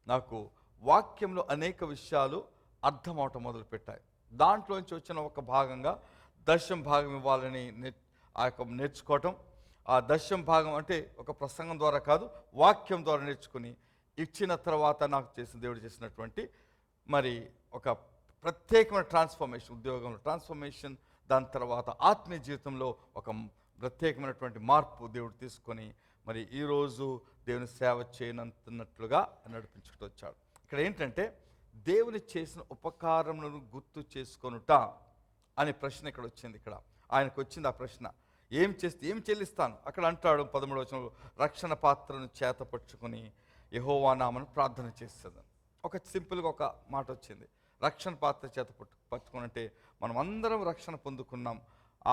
నాకు వాక్యంలో అనేక విషయాలు అర్థం అవటం మొదలుపెట్టాయి. దాంట్లోంచి వచ్చిన ఒక భాగంగా దశమ భాగం ఇవ్వాలని నేర్చుకోవటం. ఆ దశమ భాగం అంటే ఒక ప్రసంగం ద్వారా కాదు, వాక్యం ద్వారా నేర్చుకుని ఇచ్చిన తర్వాత నాకు దేవుడు చేసినటువంటి మరి ఒక ప్రత్యేకమైన ట్రాన్స్ఫర్మేషన్, ఉద్యోగంలో ట్రాన్స్ఫర్మేషన్, దాని తర్వాత ఆత్మీయ జీవితంలో ఒక ప్రత్యేకమైనటువంటి మార్పు దేవుడు తీసుకొని మరి ఈరోజు దేవుని సేవ చేయనంటున్నట్లుగా నడిపించుకుంటూ వచ్చాడు. ఇక్కడ ఏంటంటే దేవుని చేసిన ఉపకారములను గుర్తు చేసుకొనుట అనే ప్రశ్న ఇక్కడ వచ్చింది. ఇక్కడ ఆయనకు వచ్చింది ఆ ప్రశ్న, ఏం చేస్తే ఏం చెల్లిస్తాను. అక్కడ అంటాడు 13వ వచనంలో, రక్షణ పాత్రను చేతపట్టుకుని యెహోవా నామమున ప్రార్థన చేసేది. ఒక సింపుల్గా ఒక మాట వచ్చింది, రక్షణ పాత్ర చేత పట్టుకునంటే మనం అందరం రక్షణ పొందుకున్నాం.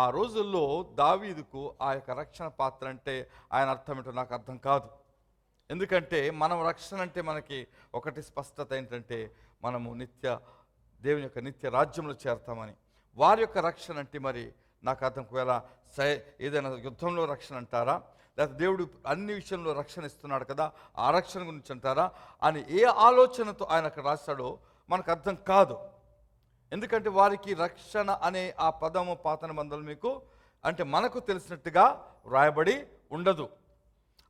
ఆ రోజుల్లో దావీదుకు ఆ యొక్క రక్షణ పాత్ర అంటే ఆయన అర్థం ఏంటో నాకు అర్థం కాదు. ఎందుకంటే మనం రక్షణ అంటే మనకి ఒకటి స్పష్టత ఏంటంటే మనము దేవుని యొక్క నిత్య రాజ్యంలో చేరతామని. వారి యొక్క రక్షణ అంటే మరి నాకు అర్థం, ఒకవేళ ఏదైనా యుద్ధంలో రక్షణ అంటారా, లేకపోతే దేవుడు అన్ని విషయంలో రక్షణ ఇస్తున్నాడు కదా ఆ రక్షణ గురించి అంటారా అని ఏ ఆలోచనతో ఆయన అక్కడ రాశాడో మనకు అర్థం కాదు. ఎందుకంటే వారికి రక్షణ అనే ఆ పదము పాత నిబంధనలు మీకు అంటే మనకు తెలిసినట్టుగా వ్రాయబడి ఉండదు.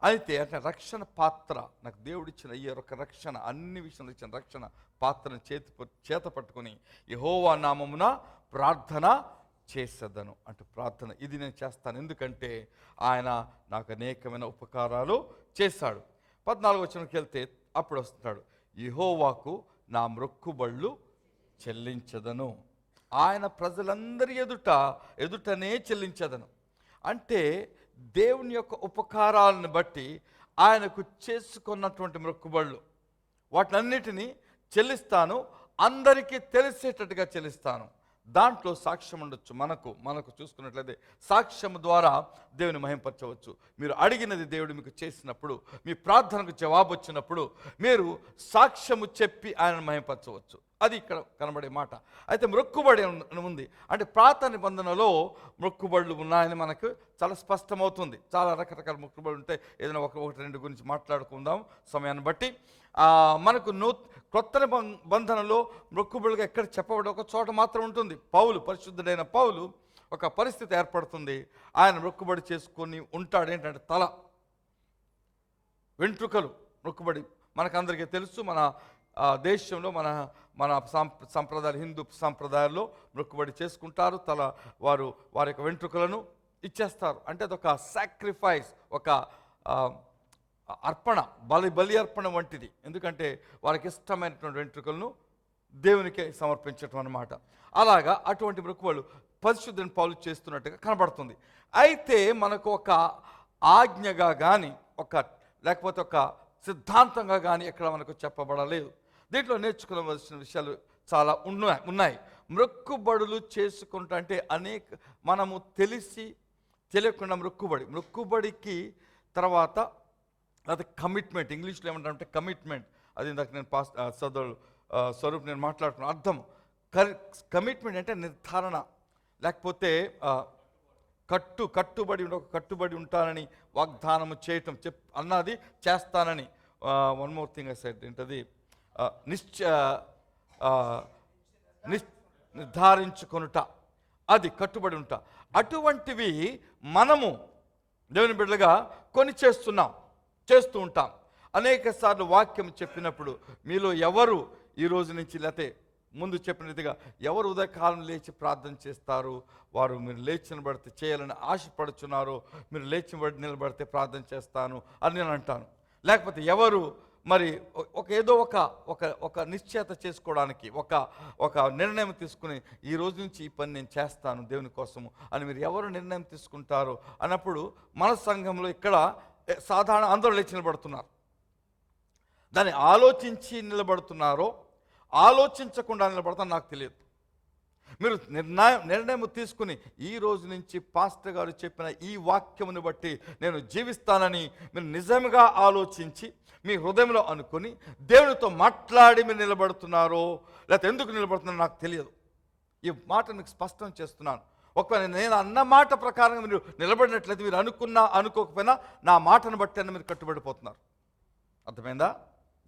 అయితే అంటే రక్షణ పాత్ర నాకు దేవుడిచ్చిన ఈ యొక్క రక్షణ, అన్ని విషయంలో ఇచ్చిన రక్షణ పాత్రను చేత పట్టుకుని యెహోవా నామమున ప్రార్థన చేసేదను. అంటే ప్రార్థన ఇది నేను చేస్తాను, ఎందుకంటే ఆయన నాకు అనేకమైన ఉపకారాలు చేశాడు. 14వ వచనంకి వెళ్తే అప్పుడు వస్తున్నాడు, యెహోవాకు నా మ్రొక్కుబళ్ళు చెల్లించదను, ఆయన ప్రజలందరి ఎదుటనే చెల్లించదను. అంటే దేవుని యొక్క ఉపకారాలను బట్టి ఆయనకు చేసుకున్నటువంటి మ్రొక్కుబళ్ళు వాటినన్నిటినీ చెల్లిస్తాను, అందరికీ తెలిసేటట్టుగా చెల్లిస్తాను. దాంట్లో సాక్ష్యం ఉండొచ్చు. మనకు చూసుకున్నట్లయితే సాక్ష్యం ద్వారా దేవుని మహింపరచవచ్చు. మీరు అడిగినది దేవుడు మీకు చేసినప్పుడు, మీ ప్రార్థనకు జవాబు వచ్చినప్పుడు మీరు సాక్ష్యము చెప్పి ఆయనను మహింపరచవచ్చు. అది ఇక్కడ కనబడే మాట. అయితే మొక్కుబడి ఉంది అంటే పాత నిబంధనలో మొక్కుబడులు ఉన్నాయని మనకు చాలా స్పష్టమవుతుంది. చాలా రకరకాల మొక్కుబడులు ఉంటాయి. ఏదైనా ఒకటి రెండు గురించి మాట్లాడుకుందాం సమయాన్ని బట్టి. మనకు కొత్త నిబంధనలో మొక్కుబడులుగా ఎక్కడ చెప్పబడి ఒక చోట మాత్రం ఉంటుంది. పరిశుద్ధుడైన పౌలు ఒక పరిస్థితి ఏర్పడుతుంది, ఆయన మొక్కుబడి చేసుకొని ఉంటాడు. ఏంటంటే తల వెంట్రుకలు మొక్కుబడి మనకందరికీ తెలుసు. మన దేశంలో మన సంప్రదాయాలు, హిందూ సంప్రదాయాల్లో మొక్కుబడి చేసుకుంటారు. వారి యొక్క వెంట్రుకలను ఇచ్చేస్తారు. అంటే అదొక సాక్రిఫైస్, ఒక అర్పణ, బలి అర్పణ వంటిది. ఎందుకంటే వారికి ఇష్టమైనటువంటి వెంట్రుకలను దేవునికే సమర్పించటం అన్నమాట. అలాగా అటువంటి మొక్కుబడులు పరిశుద్ధుని పౌలు చేస్తున్నట్టుగా కనబడుతుంది. అయితే మనకు ఒక ఆజ్ఞగా కానీ లేకపోతే ఒక సిద్ధాంతంగా కానీ ఎక్కడ మనకు చెప్పబడలేదు. దీంట్లో నేర్చుకోవలసిన విషయాలు చాలా ఉన్నాయి. మొక్కుబడులు చేసుకుంటా అంటే మనము తెలియకుండా మొక్కుబడికి తర్వాత అది కమిట్మెంట్. ఇంగ్లీష్లో ఏమంటారంటే కమిట్మెంట్. అది ఇందాక నేను స్వరూప్ నేను మాట్లాడుతున్న అర్థం. కమిట్మెంట్ అంటే నిర్ధారణ, లేకపోతే కట్టుబడి ఉంటానని వాగ్దానము చేయటం, అన్నది చేస్తానని. One more thing I said, ఏంటది, నిర్ధారించుకొనుట, అది కట్టుబడి ఉంటా. అటువంటివి మనము దేవుని బిడ్డలుగా చేస్తూ ఉంటాం. అనేక సార్లు వాక్యం చెప్పినప్పుడు మీలో ఎవరు ఈ రోజు నుంచి, లేకపోతే ముందు చెప్పినట్టుగా ఎవరు ఉదయకాలం లేచి ప్రార్థన చేస్తారు, వారు మీరు లేచి నిలబడితే చేయాలని ఆశపడుచున్నారు, మీరు లేచి నిలబడితే ప్రార్థన చేస్తాను అని నేను అంటాను. లేకపోతే ఎవరు మరి ఏదో ఒక నిశ్చయత చేసుకోవడానికి ఒక నిర్ణయం తీసుకుని ఈ రోజు నుంచి ఈ పని నేను చేస్తాను దేవుని కోసము అని మీరు ఎవరు నిర్ణయం తీసుకుంటారు అన్నప్పుడు మన సంఘంలో ఇక్కడ సాధారణ అందరూ లేచి నిలబడుతున్నారు. దాన్ని ఆలోచించి నిలబడుతున్నారో ఆలోచించకుండా నిలబడతాను నాకు తెలియదు. మీరు నిర్ణయం తీసుకుని ఈ రోజు నుంచి పాస్టర్ గారు చెప్పిన ఈ వాక్యమును బట్టి నేను జీవిస్తానని మీరు నిజంగా ఆలోచించి మీ హృదయంలో అనుకుని దేవునితో మాట్లాడి మీరు నిలబడుతున్నారో లేకపోతే ఎందుకు నిలబడుతున్నారో నాకు తెలియదు. ఈ మాట మీకు స్పష్టం చేస్తున్నాను. ఒకవేళ నేను అన్న మాట ప్రకారంగా మీరు నిలబడినట్లయితే మీరు అనుకోకపోయినా నా మాటను బట్టి అన్న మీరు కట్టుబడిపోతున్నారు. అర్థమైందా?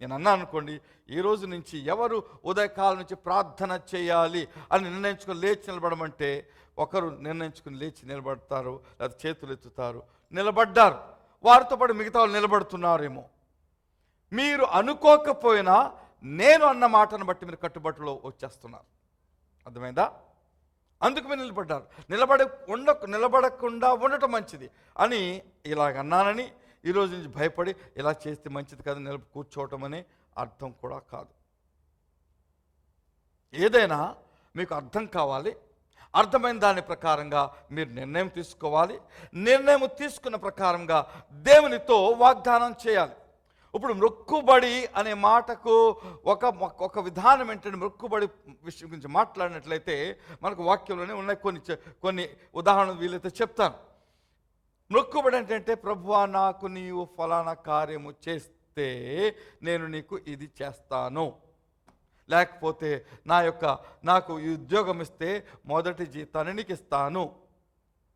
నేను అన్నా అనుకోండి, ఈ రోజు నుంచి ఎవరు ఉదయకాలం నుంచి ప్రార్థన చేయాలి అని నిర్ణయించుకొని లేచి నిలబడమంటే ఒకరు నిర్ణయించుకుని లేచి నిలబడతారు, లేదా చేతులు ఎత్తుతారు, నిలబడ్డారు. వారితో పాటు మిగతా వాళ్ళు నిలబడుతున్నారేమో. మీరు అనుకోకపోయినా నేను అన్న మాటను బట్టి మీరు కట్టుబాటులో వచ్చేస్తున్నారు. అర్థమైందా? అందుకు మీరు నిలబడ్డారు. నిలబడకుండా ఉండటం మంచిది అని ఇలాగన్నానని ఈరోజు నుంచి భయపడి ఇలా చేస్తే మంచిది కదా కూర్చోవటం అనే అర్థం కూడా కాదు. ఏదైనా మీకు అర్థం కావాలి, అర్థమైన దాని ప్రకారంగా మీరు నిర్ణయం తీసుకోవాలి. నిర్ణయం తీసుకున్న ప్రకారంగా దేవునితో వాగ్దానం చేయాలి. ఇప్పుడు మొక్కుబడి అనే మాటకు ఒక విధానం ఏంటంటే, మొక్కుబడి విషయం గురించి మాట్లాడినట్లయితే మనకు వాక్యంలోనే ఉన్నాయి. కొన్ని ఉదాహరణలు వీలైతే చెప్తాను. మొక్కుబడి అంటే, ప్రభువా నాకు నీవు ఫలానా కార్యము చేస్తే నేను నీకు ఇది చేస్తాను, లేకపోతే నాకు ఈ ఉద్యోగం ఇస్తే మొదటి జీతాన్ని నీకు ఇస్తాను,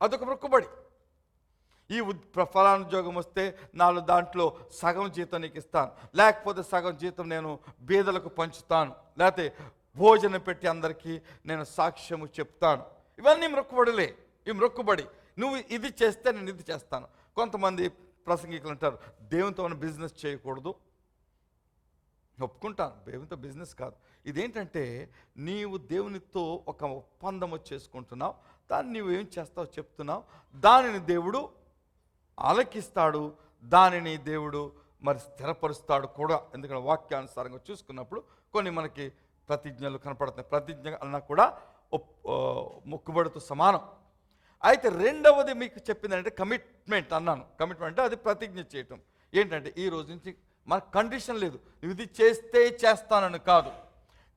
అదొక మొక్కుబడి. ఈ ఫలానా ఉద్యోగం వస్తే దాంట్లో సగం జీతం నీకు ఇస్తాను, లేకపోతే సగం జీతం నేను బీదలకు పంచుతాను, లేకపోతే భోజనం పెట్టి అందరికీ నేను సాక్ష్యము చెప్తాను. ఇవన్నీ మొక్కుబడులే. ఈ మొక్కుబడి నువ్వు ఇది చేస్తే నేను ఇది చేస్తాను. కొంతమంది ప్రసంగికులు అంటారు, దేవునితో మనం బిజినెస్ చేయకూడదు. ఒప్పుకుంటాను, దేవునితో బిజినెస్ కాదు. ఇదేంటంటే, నీవు దేవునితో ఒక ఒప్పందము చేసుకుంటున్నావు, దాన్ని నీవు ఏం చేస్తావు చెప్తున్నావు, దానిని దేవుడు ఆలకిస్తాడు, దానిని దేవుడు మరి స్థిరపరుస్తాడు కూడా. ఎందుకంటే వాక్యానుసారంగా చూసుకున్నప్పుడు కొన్ని మనకి ప్రతిజ్ఞలు కనపడుతున్నాయి. ప్రతిజ్ఞ అన్నా కూడా మొక్కుబడితో సమానం. అయితే రెండవది మీకు చెప్పిందంటే కమిట్మెంట్ అన్నాను. కమిట్మెంట్ అంటే అది ప్రతిజ్ఞ చేయటం. ఏంటంటే, ఈ రోజు నుంచి మనకు కండిషన్ లేదు, నువ్వు ఇది చేస్తే చేస్తానని కాదు.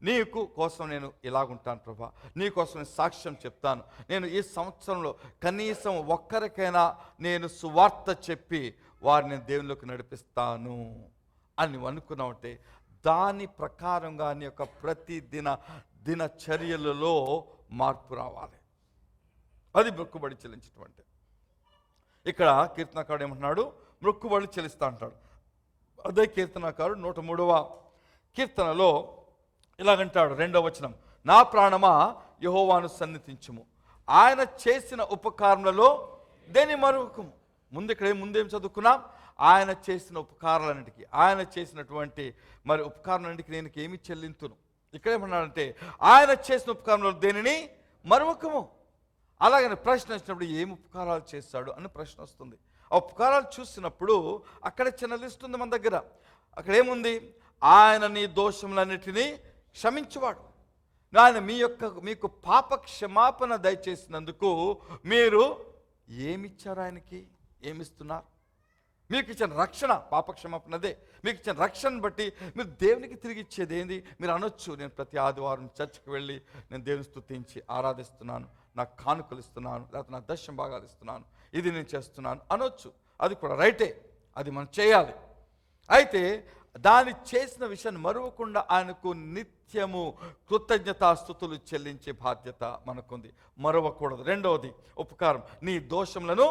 నీకు కోసం నేను ఇలాగుంటాను ప్రభా, నీకోసం నేను సాక్ష్యం చెప్తాను, నేను ఈ సంవత్సరంలో కనీసం ఒక్కరికైనా నేను సువార్త చెప్పి వారిని దేవునిలోకి నడిపిస్తాను అని నువ్వు అనుకున్నావంటే, దాని ప్రకారంగా నీ యొక్క ప్రతి దినచర్యలలో మార్పు రావాలి. అది మొక్కుబడి చెల్లించటం అంటే. ఇక్కడ కీర్తనకారుడు ఏమంటున్నాడు, మొక్కుబడి చెల్లిస్తా అంటాడు. అదే కీర్తనకారుడు 103వ కీర్తనలో ఇలాగంటాడు, 2వ వచనం, నా ప్రాణమా యెహోవాను సన్నిధించుము, ఆయన చేసిన ఉపకారములలో దేని మరువకుము. ముందేం చదువుకున్నాం, ఆయన చేసిన ఉపకారాలన్నిటికీ, ఆయన చేసినటువంటి మరి ఉపకారాలన్నిటికీ నేను ఏమి చెల్లింతును. ఇక్కడేమన్నాడంటే, ఆయన చేసిన ఉపకారంలో దేనిని మరువకము. అలాగని ప్రశ్న వచ్చినప్పుడు ఏం ఉపకారాలు చేస్తాడు అని ప్రశ్న వస్తుంది. ఆ ఉపకారాలు చూసినప్పుడు అక్కడ చిన్న లిస్ట్ ఉంది మన దగ్గర. అక్కడ ఏముంది, ఆయన నీ దోషములన్నిటినీ క్షమించువాడు. ఆయన మీకు పాప క్షమాపణ దయచేసినందుకు మీరు ఏమిచ్చారు, ఆయనకి ఏమిస్తున్నారు? మీకు ఇచ్చిన రక్షణ, పాపక్షమాపణదే. మీకు ఇచ్చిన రక్షణ బట్టి మీరు దేవునికి తిరిగి ఇచ్చేది ఏంది? మీరు అనొచ్చు, నేను ప్రతి ఆదివారం చర్చికి వెళ్ళి నేను దేవుని స్తుతించి ఆరాధిస్తున్నాను, నాకు కానుకలు ఇస్తున్నాను, లేకపోతే నా దశమ భాగాలు ఇస్తున్నాను, ఇది నేను చేస్తున్నాను అనొచ్చు. అది కూడా రైటే, అది మనం చేయాలి. అయితే దాన్ని చేసిన విషయాన్ని మరువకుండా ఆయనకు నిత్యము కృతజ్ఞతాస్తుతులు చెల్లించే బాధ్యత మనకుంది, మరవకూడదు. రెండవది ఉపకారం, నీ దోషములను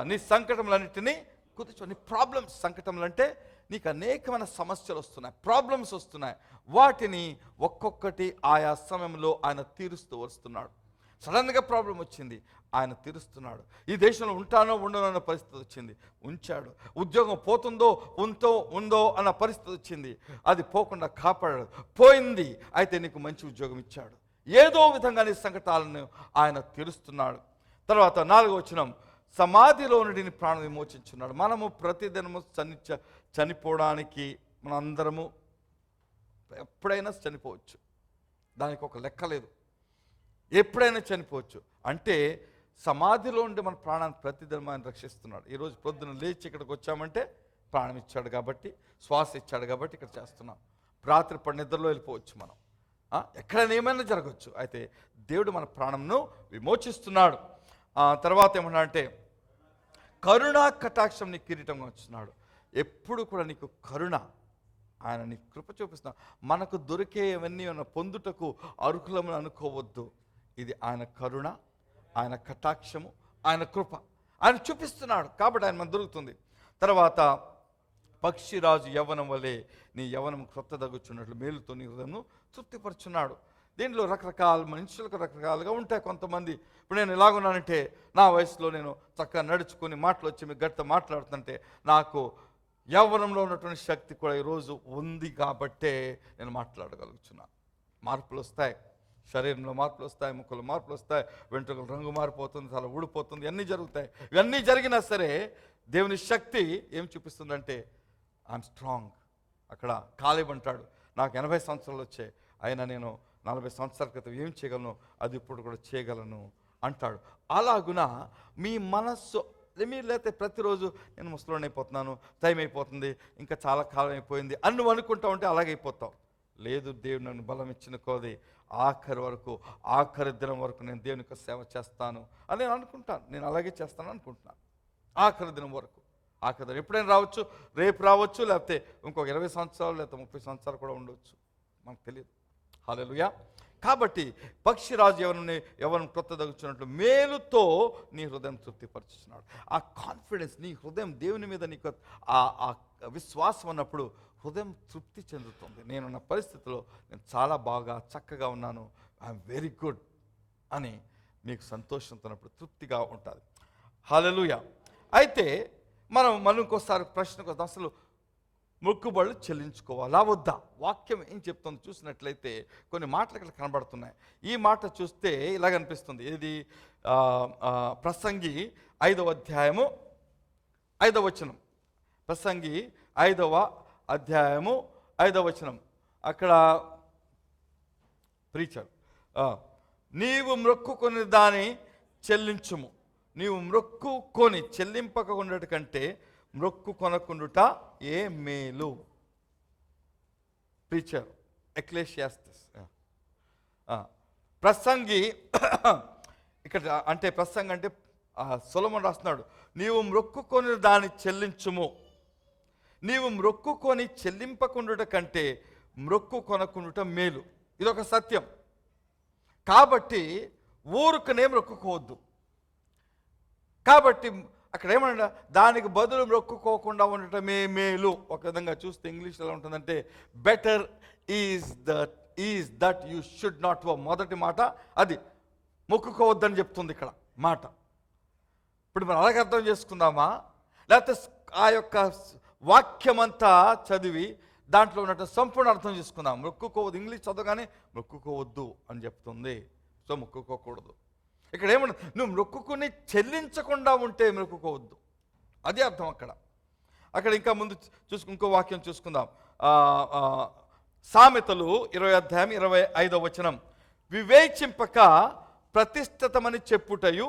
నీ సంకటములన్నిటినీ కుదుర్చో. నీ ప్రాబ్లమ్స్, సంకటములు అంటే నీకు అనేకమైన సమస్యలు వస్తున్నాయి, ప్రాబ్లమ్స్ వస్తున్నాయి, వాటిని ఒక్కొక్కటి ఆయా సమయంలో ఆయన తీరుస్తూ వస్తున్నాడు. సడన్గా ప్రాబ్లం వచ్చింది, ఆయన తీరుస్తున్నాడు. ఈ దేశంలో ఉంటానో ఉండనో అన్న పరిస్థితి వచ్చింది, ఉంచాడు. ఉద్యోగం పోతుందో ఉందో అన్న పరిస్థితి వచ్చింది, అది పోకుండా కాపాడాడు. పోయింది, అయితే నీకు మంచి ఉద్యోగం ఇచ్చాడు. ఏదో విధంగా నీ సంకటాలను ఆయన తీరుస్తున్నాడు. తర్వాత 4వ వచనం, సమాధిలో నుండి నీ ప్రాణం విమోచించున్నాడు. మనము ప్రతిదినము చనిపోవడానికి మనందరము ఎప్పుడైనా చనిపోవచ్చు, దానికి ఒక లెక్క లేదు, ఎప్పుడైనా చనిపోవచ్చు. అంటే సమాధిలో ఉండి మన ప్రాణాన్ని ప్రతిదినం ఆయన రక్షిస్తున్నాడు. ఈరోజు పొద్దున లేచి ఇక్కడికి వచ్చామంటే ప్రాణం ఇచ్చాడు కాబట్టి, శ్వాస ఇచ్చాడు కాబట్టి ఇక్కడ చేస్తున్నాం. రాత్రి పడి నిద్రలో వెళ్ళిపోవచ్చు, మనం ఎక్కడైనా ఏమైనా జరగవచ్చు. అయితే దేవుడు మన ప్రాణంను విమోచిస్తున్నాడు. తర్వాత ఏమన్నా అంటే, కరుణా కటాక్షం నీ కిరీటంగా వచ్చున్నాడు. ఎప్పుడు కూడా నీకు కరుణ, ఆయన నీ కృప చూపిస్తున్నాడు. మనకు దొరికేవన్నీ పొందుటకు అర్హులమని అనుకోవద్దు. ఇది ఆయన కరుణ, ఆయన కటాక్షము, ఆయన కృప ఆయన చూపిస్తున్నాడు కాబట్టి ఆయన మనకు దొరుకుతుంది. తర్వాత పక్షిరాజు యవ్వనం వలె నీ యవ్వనం క్రొత్త దగ్గుచున్నట్లు మేలుతో నీ హృదయంను తృప్తిపరుచున్నాడు. దీంట్లో రకరకాల మనుషులకు రకరకాలుగా ఉంటాయి. కొంతమంది, ఇప్పుడు నేను ఎలాగున్నానంటే, నా వయసులో నేను చక్కగా నడుచుకొని మాటలు వచ్చి మీకు గట్టిగా మాట్లాడుతుంటే నాకు యవ్వనంలో ఉన్నటువంటి శక్తి కూడా ఈరోజు ఉంది కాబట్టే నేను మాట్లాడగలుగుతున్నాను. మార్పులు వస్తాయి, శరీరంలో మార్పులు వస్తాయి, ముక్కలు మార్పులు వస్తాయి, వెంట్రుకల రంగు మారిపోతుంది, తల ఊడిపోతుంది, ఇవన్నీ జరుగుతాయి. ఇవన్నీ జరిగినా సరే దేవుని శక్తి ఏం చూపిస్తుందంటే ఐఎమ్ స్ట్రాంగ్. అక్కడ కాలేబ్ అంటాడు, నాకు 80 సంవత్సరాలు వచ్చాయి, అయినా నేను 40 సంవత్సరాల క్రితం ఏం చేయగలను అది ఇప్పుడు కూడా చేయగలను అంటాడు. అలాగున మీ మనస్సు మీరు లేకపోతే ప్రతిరోజు నేను ముసలోని అయిపోతున్నాను, టైం అయిపోతుంది, ఇంకా చాలా కాలం అయిపోయింది అని నువ్వు అనుకుంటా ఉంటే అలాగే అయిపోతావు. లేదు, దేవుడు నన్ను బలం ఇచ్చిన కోది ఆఖరి వరకు, ఆఖరి దినం వరకు నేను దేవుని యొక్క సేవ చేస్తాను అని నేను అనుకుంటాను. నేను అలాగే చేస్తాను అనుకుంటున్నాను. ఆఖరి దినం వరకు, ఆఖరి దినం ఎప్పుడైనా రావచ్చు, రేపు రావచ్చు, లేకపోతే ఇంకొక 20 సంవత్సరాలు లేకపోతే 30 సంవత్సరాలు కూడా ఉండవచ్చు, మనకు తెలియదు. హల్లెలూయా. కాబట్టి పక్షిరాజు ఎవరిని క్రొత్త దగ్గుచున్నట్లు మేలుతో నీ హృదయం తృప్తిపరుచుతున్నాడు. ఆ కాన్ఫిడెన్స్, నీ హృదయం దేవుని మీద నీకు ఆ విశ్వాసం ఉన్నప్పుడు హృదయం తృప్తి చెందుతుంది. నేనున్న పరిస్థితిలో నేను చాలా బాగా చక్కగా ఉన్నాను, ఐఎమ్ వెరీ గుడ్ అని మీకు సంతోషంతో ఉన్నప్పుడు తృప్తిగా ఉంటుంది. హల్లెలూయా. అయితే మనం ఇంకోసారి ప్రశ్నకు వద్దాం, అసలు మొక్కుబడులు చెల్లించుకోవాలా వద్దా? వాక్యం ఏం చెప్తుంది చూసినట్లయితే కొన్ని మాటలు ఇక్కడ కనబడుతున్నాయి. ఈ మాట చూస్తే ఇలాగ అనిపిస్తుంది. ఇది ప్రసంగి 5వ అధ్యాయము 5వ వచనం. ప్రసంగి 5వ అధ్యాయము 5వ వచనం. అక్కడ ప్రీచర్, నీవు మ్రొక్కుకొని దాన్ని చెల్లించుము. నీవు మ్రొక్కుకొని చెల్లింపక ఉండట కంటే మ్రొక్కు కొనకుండుట ఏ మేలు. ప్రీచర్ ఎక్లేషియాస్టిస్. ప్రసంగి ఇక్కడ అంటే ప్రసంగి అంటే సొలొమోను రాస్తున్నాడు, నీవు మ్రొక్కుకొని దాన్ని చెల్లించుము. నీవు మ్రొక్కుకొని చెల్లింపకుండుట కంటే మ్రొక్కు కొనకుండుట మేలు. ఇదొక సత్యం. కాబట్టి ఊరుకనే మ్రొక్కుకోవద్దు. కాబట్టి అక్కడ ఏమన్నా దానికి బదులు మొక్కుకోకుండా ఉండటమే మేలు. ఒక విధంగా చూస్తే ఇంగ్లీష్లో ఎలా ఉంటుందంటే better is that you should not. మొదటి మాట అది మొక్కుకోవద్దని చెప్తుంది ఇక్కడ మాట. ఇప్పుడు మనం అలాగే అర్థం చేసుకుందామా, లేకపోతే ఆ యొక్క వాక్యమంతా చదివి దాంట్లో ఉన్నట్టు సంపూర్ణ అర్థం చేసుకుందాం. మొక్కుకోవద్దు, ఇంగ్లీష్ చదవగానే మొక్కుకోవద్దు అని చెప్తుంది. సో మొక్కుకోకూడదు. ఇక్కడ ఏమన్నా నువ్వు మొక్కుకుని చెల్లించకుండా ఉంటే మొక్కుకోవద్దు, అదే అర్థం అక్కడ ఇంకా ముందు ఇంకో వాక్యం చూసుకుందాం. సామెతలు 20వ అధ్యాయం 25వ వచనం. వివేచింపక ప్రతిష్ఠితమని చెప్పుటయు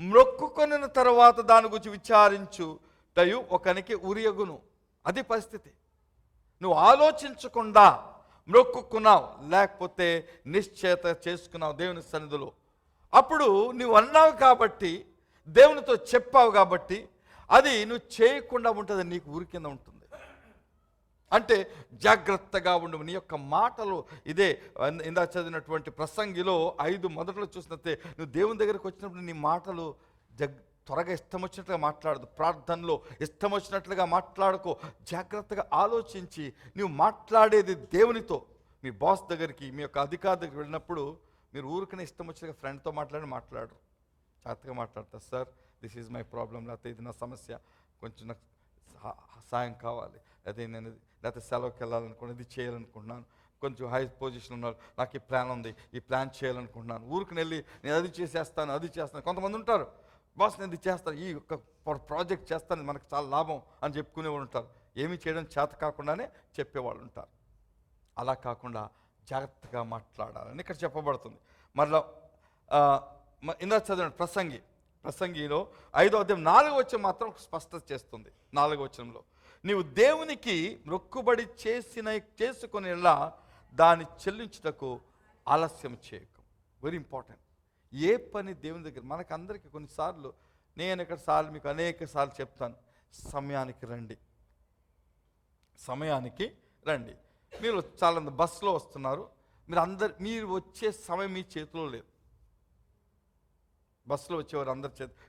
మొక్కుకొనిన తర్వాత దాని గురించి విచారించుటయు ఒకనికి ఉరియగును. అది పరిస్థితి. నువ్వు ఆలోచించకుండా మొక్కుకున్నావు, లేకపోతే నిశ్చయత చేసుకున్నావు దేవుని సన్నిధిలో, అప్పుడు నువ్వు అన్నావు కాబట్టి, దేవునితో చెప్పావు కాబట్టి అది నువ్వు చేయకుండా ఉంటుంది, నీకు ఊరి కింద ఉంటుంది. అంటే జాగ్రత్తగా ఉండు. నీ యొక్క మాటలు ఇదే ఇందాక చదివినటువంటి ప్రసంగిలో 5 మొదట్లో చూసినట్టే నువ్వు దేవుని దగ్గరికి వచ్చినప్పుడు నీ మాటలు త్వరగా ఇష్టం వచ్చినట్లుగా మాట్లాడదు. ప్రార్థనలో ఇష్టం వచ్చినట్లుగా మాట్లాడుకో. జాగ్రత్తగా ఆలోచించి నువ్వు మాట్లాడేది దేవునితో. మీ బాస్ దగ్గరికి, మీ యొక్క అధికారి దగ్గరికి వెళ్ళినప్పుడు మీరు ఊరికనే ఇష్టం వచ్చినట్టుగా ఫ్రెండ్తో మాట్లాడరు. జాగ్రత్తగా మాట్లాడతారు. Sir this is my problem, లేకపోతే ఇది నా సమస్య, కొంచెం నాకు సాయం కావాలి, లేకపోతే సెలవుకి వెళ్ళాలనుకున్నాను, ఇది చేయాలనుకుంటున్నాను, కొంచెం హై పొజిషన్ ఉన్నారు, నాకు ఈ ప్లాన్ ఉంది, ఈ ప్లాన్ చేయాలనుకుంటున్నాను, ఊరికి వెళ్ళి నేను అది చేస్తాను. కొంతమంది ఉంటారు, బాస్ నేను ఇది చేస్తాను, ఈ యొక్క ప్రాజెక్ట్ చేస్తాను, మనకు చాలా లాభం అని చెప్పుకునేవాళ్ళు ఉంటారు. ఏమీ చేయడం చేత కాకుండానే చెప్పేవాళ్ళు ఉంటారు. అలా కాకుండా జాగ్రత్తగా మాట్లాడాలని ఇక్కడ చెప్పబడుతుంది. మరలా ఇందా చదివిన ప్రసంగిలో 5వ అధ్యాయం 4వ వచనం మాత్రం స్పష్టత చేస్తుంది. 4వ వచనంలో నీవు దేవునికి మొక్కుబడి చేసుకునేలా దాన్ని చెల్లించుటకు ఆలస్యం చేయకు. Very important. ఏ పని దేవుని దగ్గర మనకందరికీ కొన్నిసార్లు, నేను ఇక్కడ మీకు అనేక సార్లు చెప్తాను, సమయానికి రండి. మీరు చాలా బస్సులో వస్తున్నారు, మీరు వచ్చే సమయం మీ చేతిలో లేదు. బస్సులో వచ్చేవారు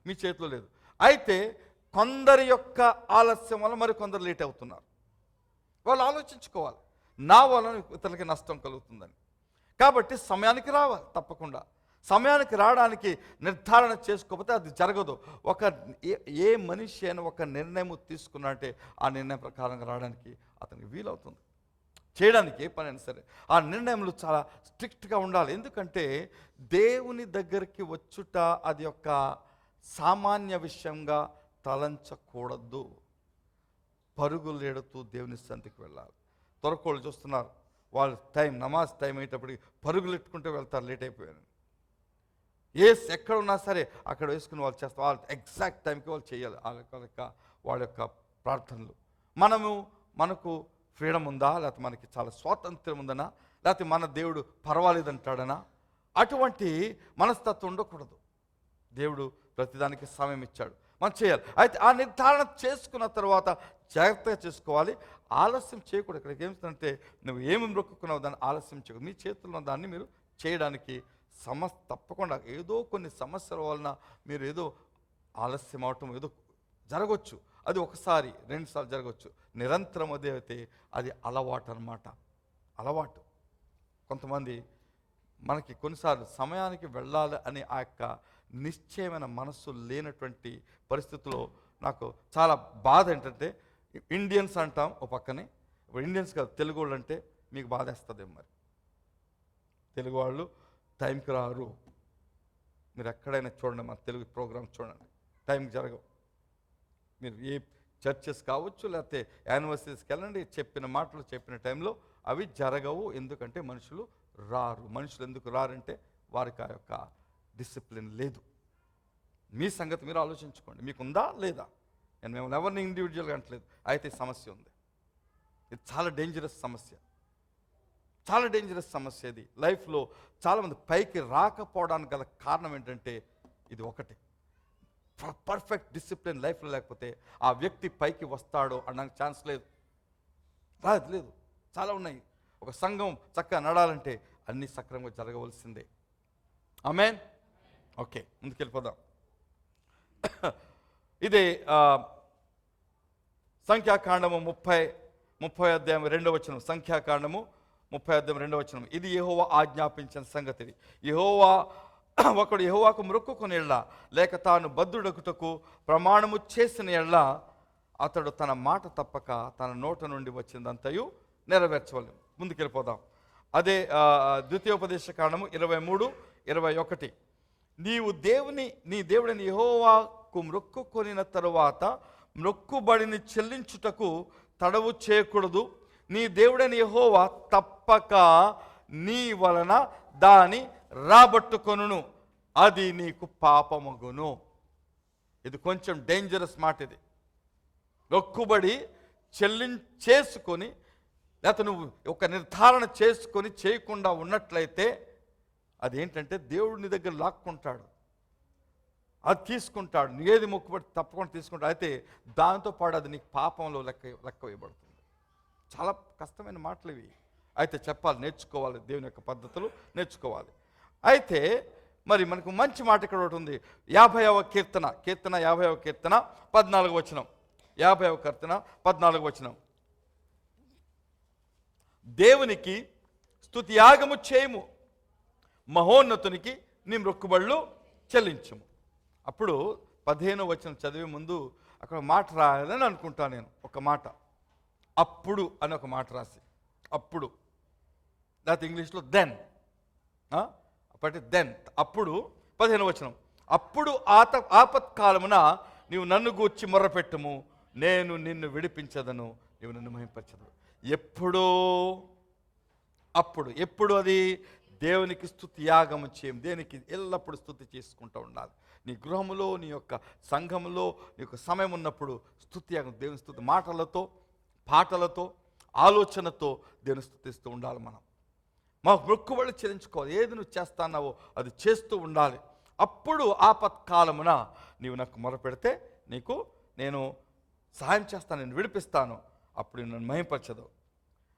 మీ చేతిలో లేదు. అయితే కొందరి యొక్క ఆలస్యం వల్ల మరి కొందరు లేట్ అవుతున్నారు. వాళ్ళు ఆలోచించుకోవాలి, నా వలన ఇతరులకి నష్టం కలుగుతుందని. కాబట్టి సమయానికి రావాలి. తప్పకుండా సమయానికి రావడానికి నిర్ధారణ చేసుకోకపోతే అది జరగదు. ఏ మనిషి అయినా ఒక నిర్ణయం తీసుకున్నట్టే ఆ నిర్ణయం ప్రకారంగా రావడానికి అతనికి వీలవుతుంది. చేయడానికి ఏ పనైనా సరే ఆ నిర్ణయంలో చాలా స్ట్రిక్ట్గా ఉండాలి. ఎందుకంటే దేవుని దగ్గరికి వచ్చుట అది ఒక సామాన్య విషయంగా తలంచకూడదు. పరుగులెడుతూ దేవుని సన్నిధికి వెళ్ళాలి. తొరకోళ్ళు చూస్తున్నారు, వాళ్ళు నమాజ్ టైం అయ్యేటప్పటికి పరుగులెట్టుకుంటూ వెళ్తారు, లేట్ అయిపోయారు. ఎక్కడ ఉన్నా సరే అక్కడ వేసుకుని వాళ్ళు చేస్తారు. వాళ్ళు ఎగ్జాక్ట్ టైంకి వాళ్ళు చేయాలి వాళ్ళ యొక్క ప్రార్థనలు. మనకు ఫ్రీడమ్ ఉందా, లేకపోతే మనకి చాలా స్వాతంత్ర్యం ఉందనా, లేకపోతే మన దేవుడు పర్వాలేదంటాడనా? అటువంటి మనస్తత్వం ఉండకూడదు. దేవుడు ప్రతిదానికి సమయం ఇచ్చాడు, మనం చేయాలి. అయితే ఆ నిర్ధారణ చేసుకున్న తర్వాత జాగ్రత్తగా చేసుకోవాలి, ఆలస్యం చేయకూడదు. ఇక్కడికి ఏమిటంటే నువ్వు ఏమి మొక్కుకున్నావు దాన్ని ఆలస్యం చేయకూడదు. మీ చేతుల్లో దాన్ని మీరు చేయడానికి తప్పకుండా ఏదో కొన్ని సమస్యల వలన మీరు ఏదో ఆలస్యం అవటం ఏదో జరగవచ్చు. అది ఒకసారి 2 సార్లు జరగవచ్చు. నిరంతరం అదే అయితే అది అలవాటు అన్నమాట. అలవాటు. కొంతమంది మనకి కొన్నిసార్లు సమయానికి వెళ్ళాలి అనే ఆ యొక్క నిశ్చయమైన మనస్సు లేనటువంటి పరిస్థితుల్లో నాకు చాలా బాధ ఏంటంటే, ఇండియన్స్ అంటాం ఓ పక్కనే, ఇప్పుడు ఇండియన్స్ కాదు తెలుగు వాళ్ళు అంటే మీకు బాధేస్తుంది. మరి తెలుగు వాళ్ళు టైంకి రారు. మీరు ఎక్కడైనా చూడండి, మన తెలుగు ప్రోగ్రామ్స్ చూడండి, టైంకి జరగవు. మీరు ఏ చర్చెస్ కావచ్చు, లేకపోతే యానివర్సరీస్కి వెళ్ళండి, చెప్పిన మాటలు చెప్పిన టైంలో అవి జరగవు. ఎందుకంటే మనుషులు రారు. మనుషులు ఎందుకు రారంటే వారికి ఆ యొక్క డిసిప్లిన్ లేదు. మీ సంగతి మీరు ఆలోచించుకోండి, మీకుందా లేదా? నేను మిమ్మల్ని ఎవరిని ఇండివిజువల్గా అంటలేదు, అయితే సమస్య ఉంది. ఇది చాలా డేంజరస్ సమస్య, చాలా డేంజరస్ సమస్య. ఇది లైఫ్లో చాలామంది పైకి రాకపోవడానికి గల కారణం ఏంటంటే ఇది ఒకటి, పర్ఫెక్ట్ డిసిప్లిన్ లైఫ్లో లేకపోతే ఆ వ్యక్తి పైకి వస్తాడో అనడానికి ఛాన్స్ లేదు. లేదు, చాలా ఉన్నాయి. ఒక సంఘం చక్కగా నడాలంటే అన్నీ సక్రమంగా జరగవలసిందే. ఆమేన్. ఓకే, ముందుకెళ్ళిపోదాం. ఇదే సంఖ్యాకాండము 30 అధ్యాయం 2వ వచనం. సంఖ్యాకాండము 30 అధ్యాయం 2వ వచనం. ఇది యెహోవా ఆజ్ఞాపించిన సంగతి. ఒకడు యెహోవాకు మొక్కుకుని ఎళ్ళ, లేక తాను బద్ధుడగుటకు ప్రమాణము చేసిన ఎళ్ళ, అతడు తన మాట తప్పక తన నోట నుండి వచ్చిందంతయు నెరవేర్చవలెను. ముందుకెళ్ళిపోదాం. అదే ద్వితీయోపదేశ కాండము 23:21. నీ దేవుడైన యెహోవాకు మొక్కుకొనిన తరువాత మొక్కుబడిని చెల్లించుటకు తడవు చేయకూడదు. నీ దేవుడైన యెహోవా తప్పక నీ వలన దాని రాబట్టుకొనును, అది నీకు పాపమగును. ఇది కొంచెం డేంజరస్ మాట. ఇది మొక్కుబడి చేసుకొని లేకపోతే నువ్వు ఒక నిర్ధారణ చేసుకొని చేయకుండా ఉన్నట్లయితే అదేంటంటే దేవుడు నీ దగ్గర లాక్కుంటాడు, అది తీసుకుంటాడు. ఏది మొక్కుబడి తప్పకుండా తీసుకుంటాడు. అయితే దాంతోపాటు అది నీకు పాపంలో లెక్క వేయబడుతుంది. చాలా కష్టమైన మాటలు ఇవి. అయితే చెప్పాలి, నేర్చుకోవాలి, దేవుని యొక్క పద్ధతులు నేర్చుకోవాలి. అయితే మరి మనకు మంచి మాట ఇక్కడ ఒకటి ఉంది. 50వ కీర్తన 50వ కీర్తన 14వ వచనం. 50వ కీర్తన 14వ వచనం. దేవునికి స్తుతియాగము చేయము, మహోన్నతునికి నీ మొక్కుబడులు చెల్లించము. అప్పుడు 15వ వచనం చదివే ముందు అక్కడ మాట రాయాలని అనుకుంటా నేను. ఒక మాట అప్పుడు అని ఒక మాట రాసి, అప్పుడు, లేకపోతే ఇంగ్లీష్లో దెన్, దెన్, అప్పుడు 15వ వచనం. అప్పుడు ఆపత్కాలమున నీవు నన్ను గూర్చి మొర్రపెట్టుము, నేను నిన్ను విడిపించదను, నీవు నన్ను మహింపరచదు. ఎప్పుడు అది దేవునికి స్తుతి యాగము చేయం. దేనికి ఎల్లప్పుడూ స్తుతి చేసుకుంటూ ఉండాలి. నీ గృహములో, నీ యొక్క సంఘములో, నీ యొక్క సమయం ఉన్నప్పుడు స్తుతి యాగం, దేవుని స్తుతి మాటలతో, పాటలతో, ఆలోచనతో దేవుని స్తుతిస్తూ ఉండాలి. మనం మాకు మొక్కుబడులు చెల్లించుకోవాలి. ఏది నువ్వు చేస్తాన్నావో అది చేస్తూ ఉండాలి. అప్పుడు ఆపత్కాలమున నీవు నాకు మొరపెడితే నీకు నేను సహాయం చేస్తాను, నేను విడిపిస్తాను, అప్పుడు నన్ను మహింపరచదు.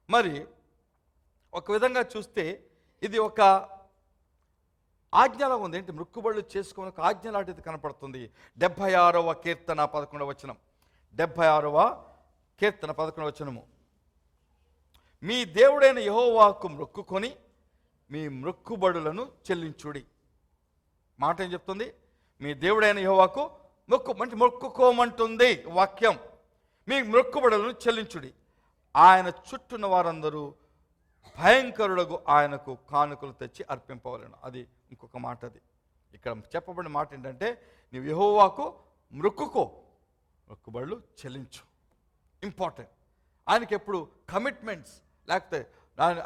మరి ఒక విధంగా చూస్తే ఇది ఒక ఆజ్ఞలా ఉంది. ఏంటి? మొక్కుబడులు చేసుకోవడం ఒక ఆజ్ఞ లాంటిది కనపడుతుంది. 76వ కీర్తన 11వ వచనం. 76వ కీర్తన 11వ వచనము. మీ దేవుడైన యెహోవాకు మొక్కుకొని మీ మొక్కుబడులను చెల్లించుడి. మాట ఏం చెప్తుంది? మీ దేవుడైన యెహోవాకు మొక్కుకోమంటుంది వాక్యం. మీ మొక్కుబడులను చెల్లించుడి. ఆయన చుట్టూన్న వారందరూ భయంకరులకు ఆయనకు కానుకలు తెచ్చి అర్పింపవలెను. అది ఇంకొక మాట. అది ఇక్కడ చెప్పబడిన మాట ఏంటంటే, నీవు యెహోవాకు మొక్కుకో, మొక్కుబడులు చెల్లించు. ఇంపార్టెంట్. ఆయనకి ఎప్పుడు కమిట్మెంట్స్ లేకపోతే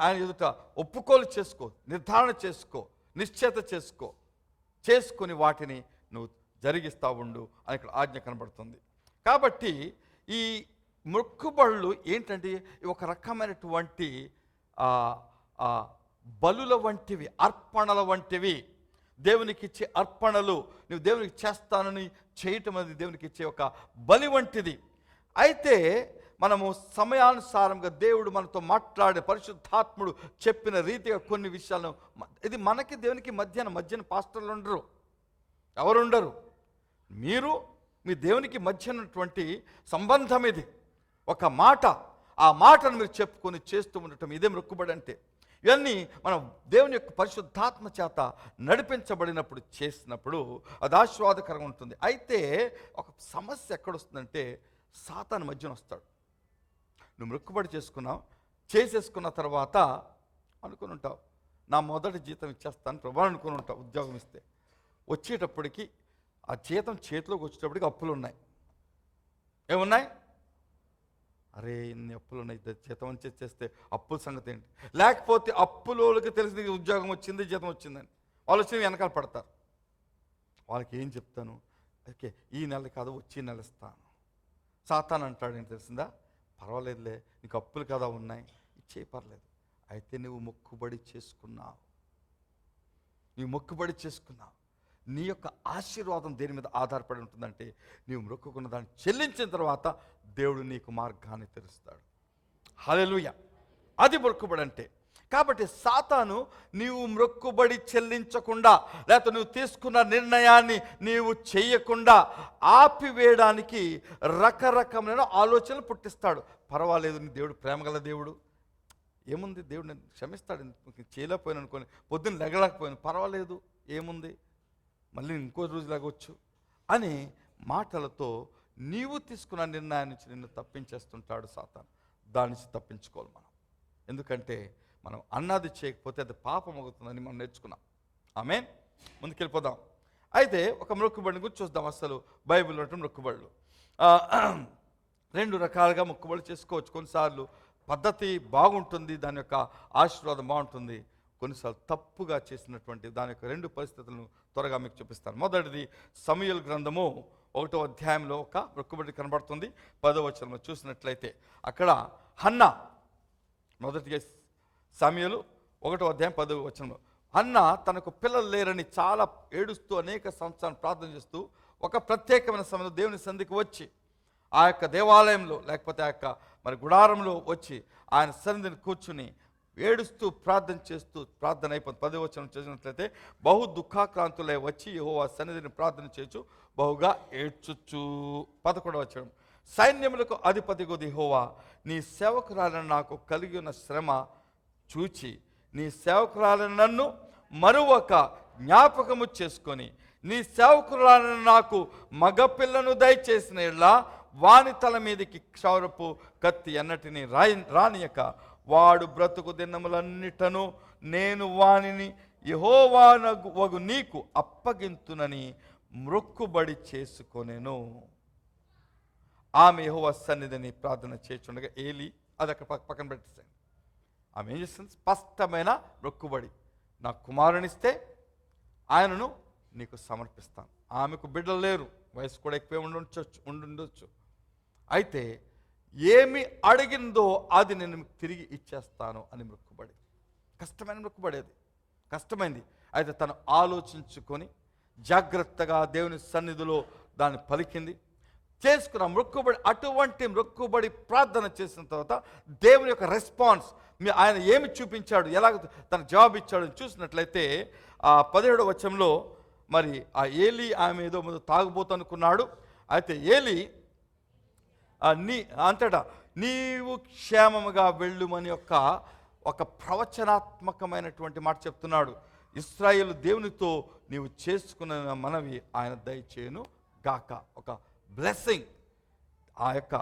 ఆయన ఎదుట ఒప్పుకోలు చేసుకో, నిర్ధారణ చేసుకో, నిశ్చయత చేసుకొని వాటిని నువ్వు జరిగిస్తా ఉండు అని ఇక్కడ ఆజ్ఞ కనబడుతుంది. కాబట్టి ఈ మొక్కుబడులు ఏంటంటే ఒక రకమైనటువంటి బలుల వంటివి, అర్పణల వంటివి. దేవునికి ఇచ్చే అర్పణలు నువ్వు దేవునికి చేస్తానని చేయటం అనేది దేవునికి ఇచ్చే ఒక బలి వంటిది. అయితే మనము సమయానుసారంగా దేవుడు మనతో మాట్లాడే పరిశుద్ధాత్ముడు చెప్పిన రీతిగా కొన్ని విషయాలను, ఇది మనకి దేవునికి మధ్యన పాస్టర్లు ఉండరు, ఎవరుండరు. మీరు మీ దేవునికి మధ్య ఉన్నటువంటి సంబంధం ఇది. ఒక మాట, ఆ మాటను మీరు చెప్పుకొని చేస్తూ ఉండటం, ఇదే మొక్కుబడి అంటే. ఇవన్నీ మనం దేవుని యొక్క పరిశుద్ధాత్మ చేత నడిపించబడినప్పుడు చేసినప్పుడు అది ఆశీర్వాదకరంగా ఉంటుంది. అయితే ఒక సమస్య ఎక్కడొస్తుందంటే, సాతాను మధ్యన వస్తాడు. నువ్వు మొక్కుబడి చేసేసుకున్న తర్వాత అనుకుని ఉంటావు, నా మొదటి జీతం ఇచ్చేస్తాను ప్రభు అనుకుని ఉంటావు. ఉద్యోగం ఇస్తే వచ్చేటప్పటికి ఆ జీతం చేతిలోకి వచ్చేటప్పటికి అప్పులు ఉన్నాయి. ఏమున్నాయి? అరే ఇన్ని అప్పులు ఉన్నాయి, జీతం చేస్తే అప్పుల సంగతి ఏంటి? లేకపోతే అప్పులోకి తెలిసి ఉద్యోగం వచ్చింది, జీతం వచ్చిందని వాళ్ళు వచ్చి వెనకాల పడతారు. వాళ్ళకి ఏం చెప్తాను, ఓకే ఈ నెల కాదు వచ్చే నెల ఇస్తాను. సాతాను అంటాడు ఏంటి తెలిసిందా, పర్వాలేదులే నీకు అప్పులు కదా ఉన్నాయి, ఇచ్చే పర్లేదు. అయితే నువ్వు మొక్కుబడి చేసుకున్నావు, నీ యొక్క ఆశీర్వాదం దేని మీద ఆధారపడి ఉంటుందంటే, నీవు మొక్కుకున్న దాన్ని చెల్లించిన తర్వాత దేవుడు నీకు మార్గాన్ని తెరుస్తాడు. హల్లెలూయా. అది మొక్కుబడి అంటే. కాబట్టి సాతాను నీవు మొక్కుబడి చెల్లించకుండా, లేకపోతే నువ్వు తీసుకున్న నిర్ణయాన్ని నీవు చేయకుండా ఆపివేయడానికి రకరకమైన ఆలోచనలు పుట్టిస్తాడు. పర్వాలేదు, నీ దేవుడు ప్రేమగల దేవుడు, ఏముంది దేవుడు నేను క్షమిస్తాడు, చేయలేకపోయాను అనుకోని, పొద్దున్న లెగలేకపోయాను, పర్వాలేదు ఏముంది, మళ్ళీ ఇంకో రోజు లాగొచ్చు అని మాటలతో నీవు తీసుకున్న నిర్ణయం నుంచి నిన్ను తప్పించేస్తుంటాడు సాతాను. దాని నుంచి తప్పించుకోవాలి మనం. ఎందుకంటే మనం అన్నది చేయకపోతే అది పాపం అవుతుందని మనం నేర్చుకున్నాం. ఆమేన్. ముందుకెళ్ళిపోదాం. అయితే ఒక మొక్కుబడిని గురించి చూద్దాం. అసలు బైబిల్లో ఉన్న మొక్కుబడులు 2 రకాలుగా మొక్కుబడులు చేసుకోవచ్చు. కొన్నిసార్లు పద్ధతి బాగుంటుంది, దాని యొక్క ఆశీర్వాదం బాగుంటుంది. కొన్నిసార్లు తప్పుగా చేసినటువంటి దాని యొక్క 2 పరిస్థితులను త్వరగా మీకు చూపిస్తాను. మొదటిది సమూయేలు గ్రంథము 1వ అధ్యాయంలో ఒక మొక్కుబడి కనబడుతుంది. 10వ వచనంలో చూసినట్లయితే అక్కడ హన్నా, మొదటిగా సమూయేలు 1వ అధ్యాయం 10వ వచనంలో, హన్నా తనకు పిల్లలు లేరని చాలా ఏడుస్తూ అనేక సంవత్సరాలు ప్రార్థన చేస్తూ ఒక ప్రత్యేకమైన సమయంలో దేవుని సన్నిధికి వచ్చి ఆ యొక్క దేవాలయంలో లేకపోతే ఆ యొక్క మరి గుడారంలో వచ్చి ఆయన సన్నిధిని కూర్చుని ఏడుస్తూ ప్రార్థన చేస్తూ, ప్రార్థన అయిపోయింది. 10వ వచనం చేసినట్లయితే, బహు దుఃఖాక్రాంతులై వచ్చి యెహోవా సన్నిధిని ప్రార్థన చేయొచ్చు, బహుగా ఏడ్చుచు. 11వ వచనం, సైన్యములకు అధిపతిగు యెహోవా, నీ సేవకురాలను నాకు కలిగి ఉన్న శ్రమ చూచి నీ సేవకురాలను నన్ను మరువక జ్ఞాపకము చేసుకొని నీ సేవకురాలను నాకు మగపిల్లను దయచేసిన యెడల వాని తల మీదకి క్షౌరపు కత్తి ఎన్నటిని రానియక వాడు బ్రతుకు దినములన్నిటను నేను వానిని యెహోవానగు నీకు అప్పగింతునని మొక్కుబడి చేసుకొనెను. ఆమె యెహోవా సన్నిధిని ప్రార్థన చేస్తుండగా ఏలి, అది అక్కడ పక్కన పెట్టేసాను. ఆమె ఏం చేస్తుంది? స్పష్టమైన మొక్కుబడి, నా కుమారునిస్తే ఆయనను నీకు సమర్పిస్తాను. ఆమెకు బిడ్డలు లేరు, వయసు కూడా ఎక్కువే ఉండుండొచ్చు. అయితే ఏమి అడిగిందో అది నేను తిరిగి ఇచ్చేస్తాను అని మొక్కుబడి. కష్టమైన మొక్కుబడి, అది కష్టమైంది. అయితే తను ఆలోచించుకొని జాగ్రత్తగా దేవుని సన్నిధిలో దాన్ని పలికింది, చేసుకున్న మొక్కుబడి. అటువంటి మొక్కుబడి ప్రార్థన చేసిన తర్వాత దేవుని యొక్క రెస్పాన్స్, ఆయన ఏమి చూపించాడు, ఎలాగ తన జవాబు ఇచ్చాడు చూసినట్లయితే 17వ వచనంలో, మరి ఆ ఏలి ఆమె ఏదో ముందు తాగుబోతనుకున్నాడు. అయితే ఏలి అంతటా నీవు క్షేమముగా వెళ్ళుమని ఒక ప్రవచనాత్మకమైనటువంటి మాట చెప్తున్నాడు. ఇశ్రాయేలు దేవునితో నీవు చేసుకున్న మనవి ఆయన దయచేయును గాక. ఒక బ్లెస్సింగ్ ఆ యొక్క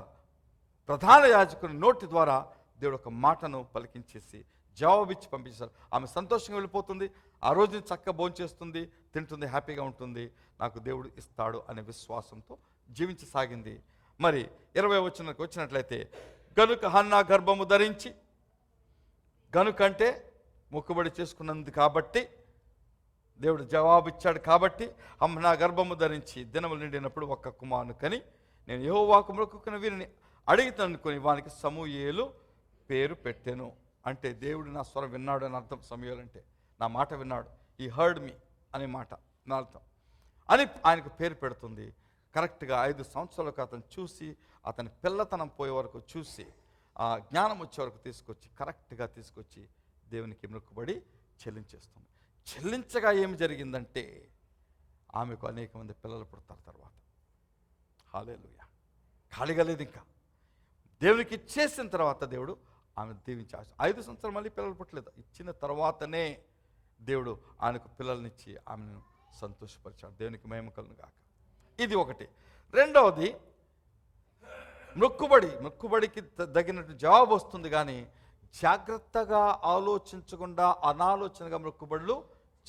ప్రధాన యాజకుని నోటి ద్వారా దేవుడు ఒక మాటను పలికించేసి జవాబిచ్చి పంపించారు. ఆమె సంతోషంగా వెళ్ళిపోతుంది. ఆ రోజుని చక్కగా భోంచేస్తుంది, తింటుంది, హ్యాపీగా ఉంటుంది. నాకు దేవుడు ఇస్తాడు అనే విశ్వాసంతో జీవించసాగింది. మరి 20వ వచనానికి వచ్చినట్లయితే, గనుక హన్నా గర్భము ధరించి, గనుకంటే మొక్కుబడి చేసుకున్నది కాబట్టి, దేవుడు జవాబిచ్చాడు కాబట్టి, నా గర్భము ధరించి దినములు నిండినప్పుడు ఒక్క కుమారుని కని, నేను యెహోవాకు మొక్కుకున్న వీరిని అడిగితనుకొని వానికి సమూయేలు పేరు పెట్టెను. అంటే దేవుడు నా స్వరం విన్నాడు అని అర్థం. సమూయేలు అంటే నా మాట విన్నాడు, ఈ హర్డ్ మీ అనే మాట నా అర్థం అని ఆయనకు పేరు పెడుతుంది. కరెక్ట్గా 5 సంవత్సరాలకు అతను చూసి, అతని పిల్లతనం పోయే వరకు చూసి, ఆ జ్ఞానం వచ్చే వరకు తీసుకొచ్చి, కరెక్ట్గా తీసుకొచ్చి దేవునికి మొక్కుబడి చెల్లించేస్తుంది. చెల్లించగా ఏమి జరిగిందంటే, ఆమెకు అనేక మంది పిల్లలు పుడతారు తర్వాత. హల్లెలూయా. ఖాళీగా లేదు. ఇంకా దేవునికి ఇచ్చేసిన తర్వాత దేవుడు ఆమె దీవించి 5 సంవత్సరాలు మళ్ళీ పిల్లలు పుట్టలేదు. ఇచ్చిన తర్వాతనే దేవుడు ఆయనకు పిల్లల్నిచ్చి ఆమెను సంతోషపరిచాడు. దేవునికి మహిమ కలుగును గాక. ఇది ఒకటి. రెండవది, మొక్కుబడికి తగినట్టు జవాబు వస్తుంది, కానీ జాగ్రత్తగా ఆలోచించకుండా అనాలోచనగా మొక్కుబడులు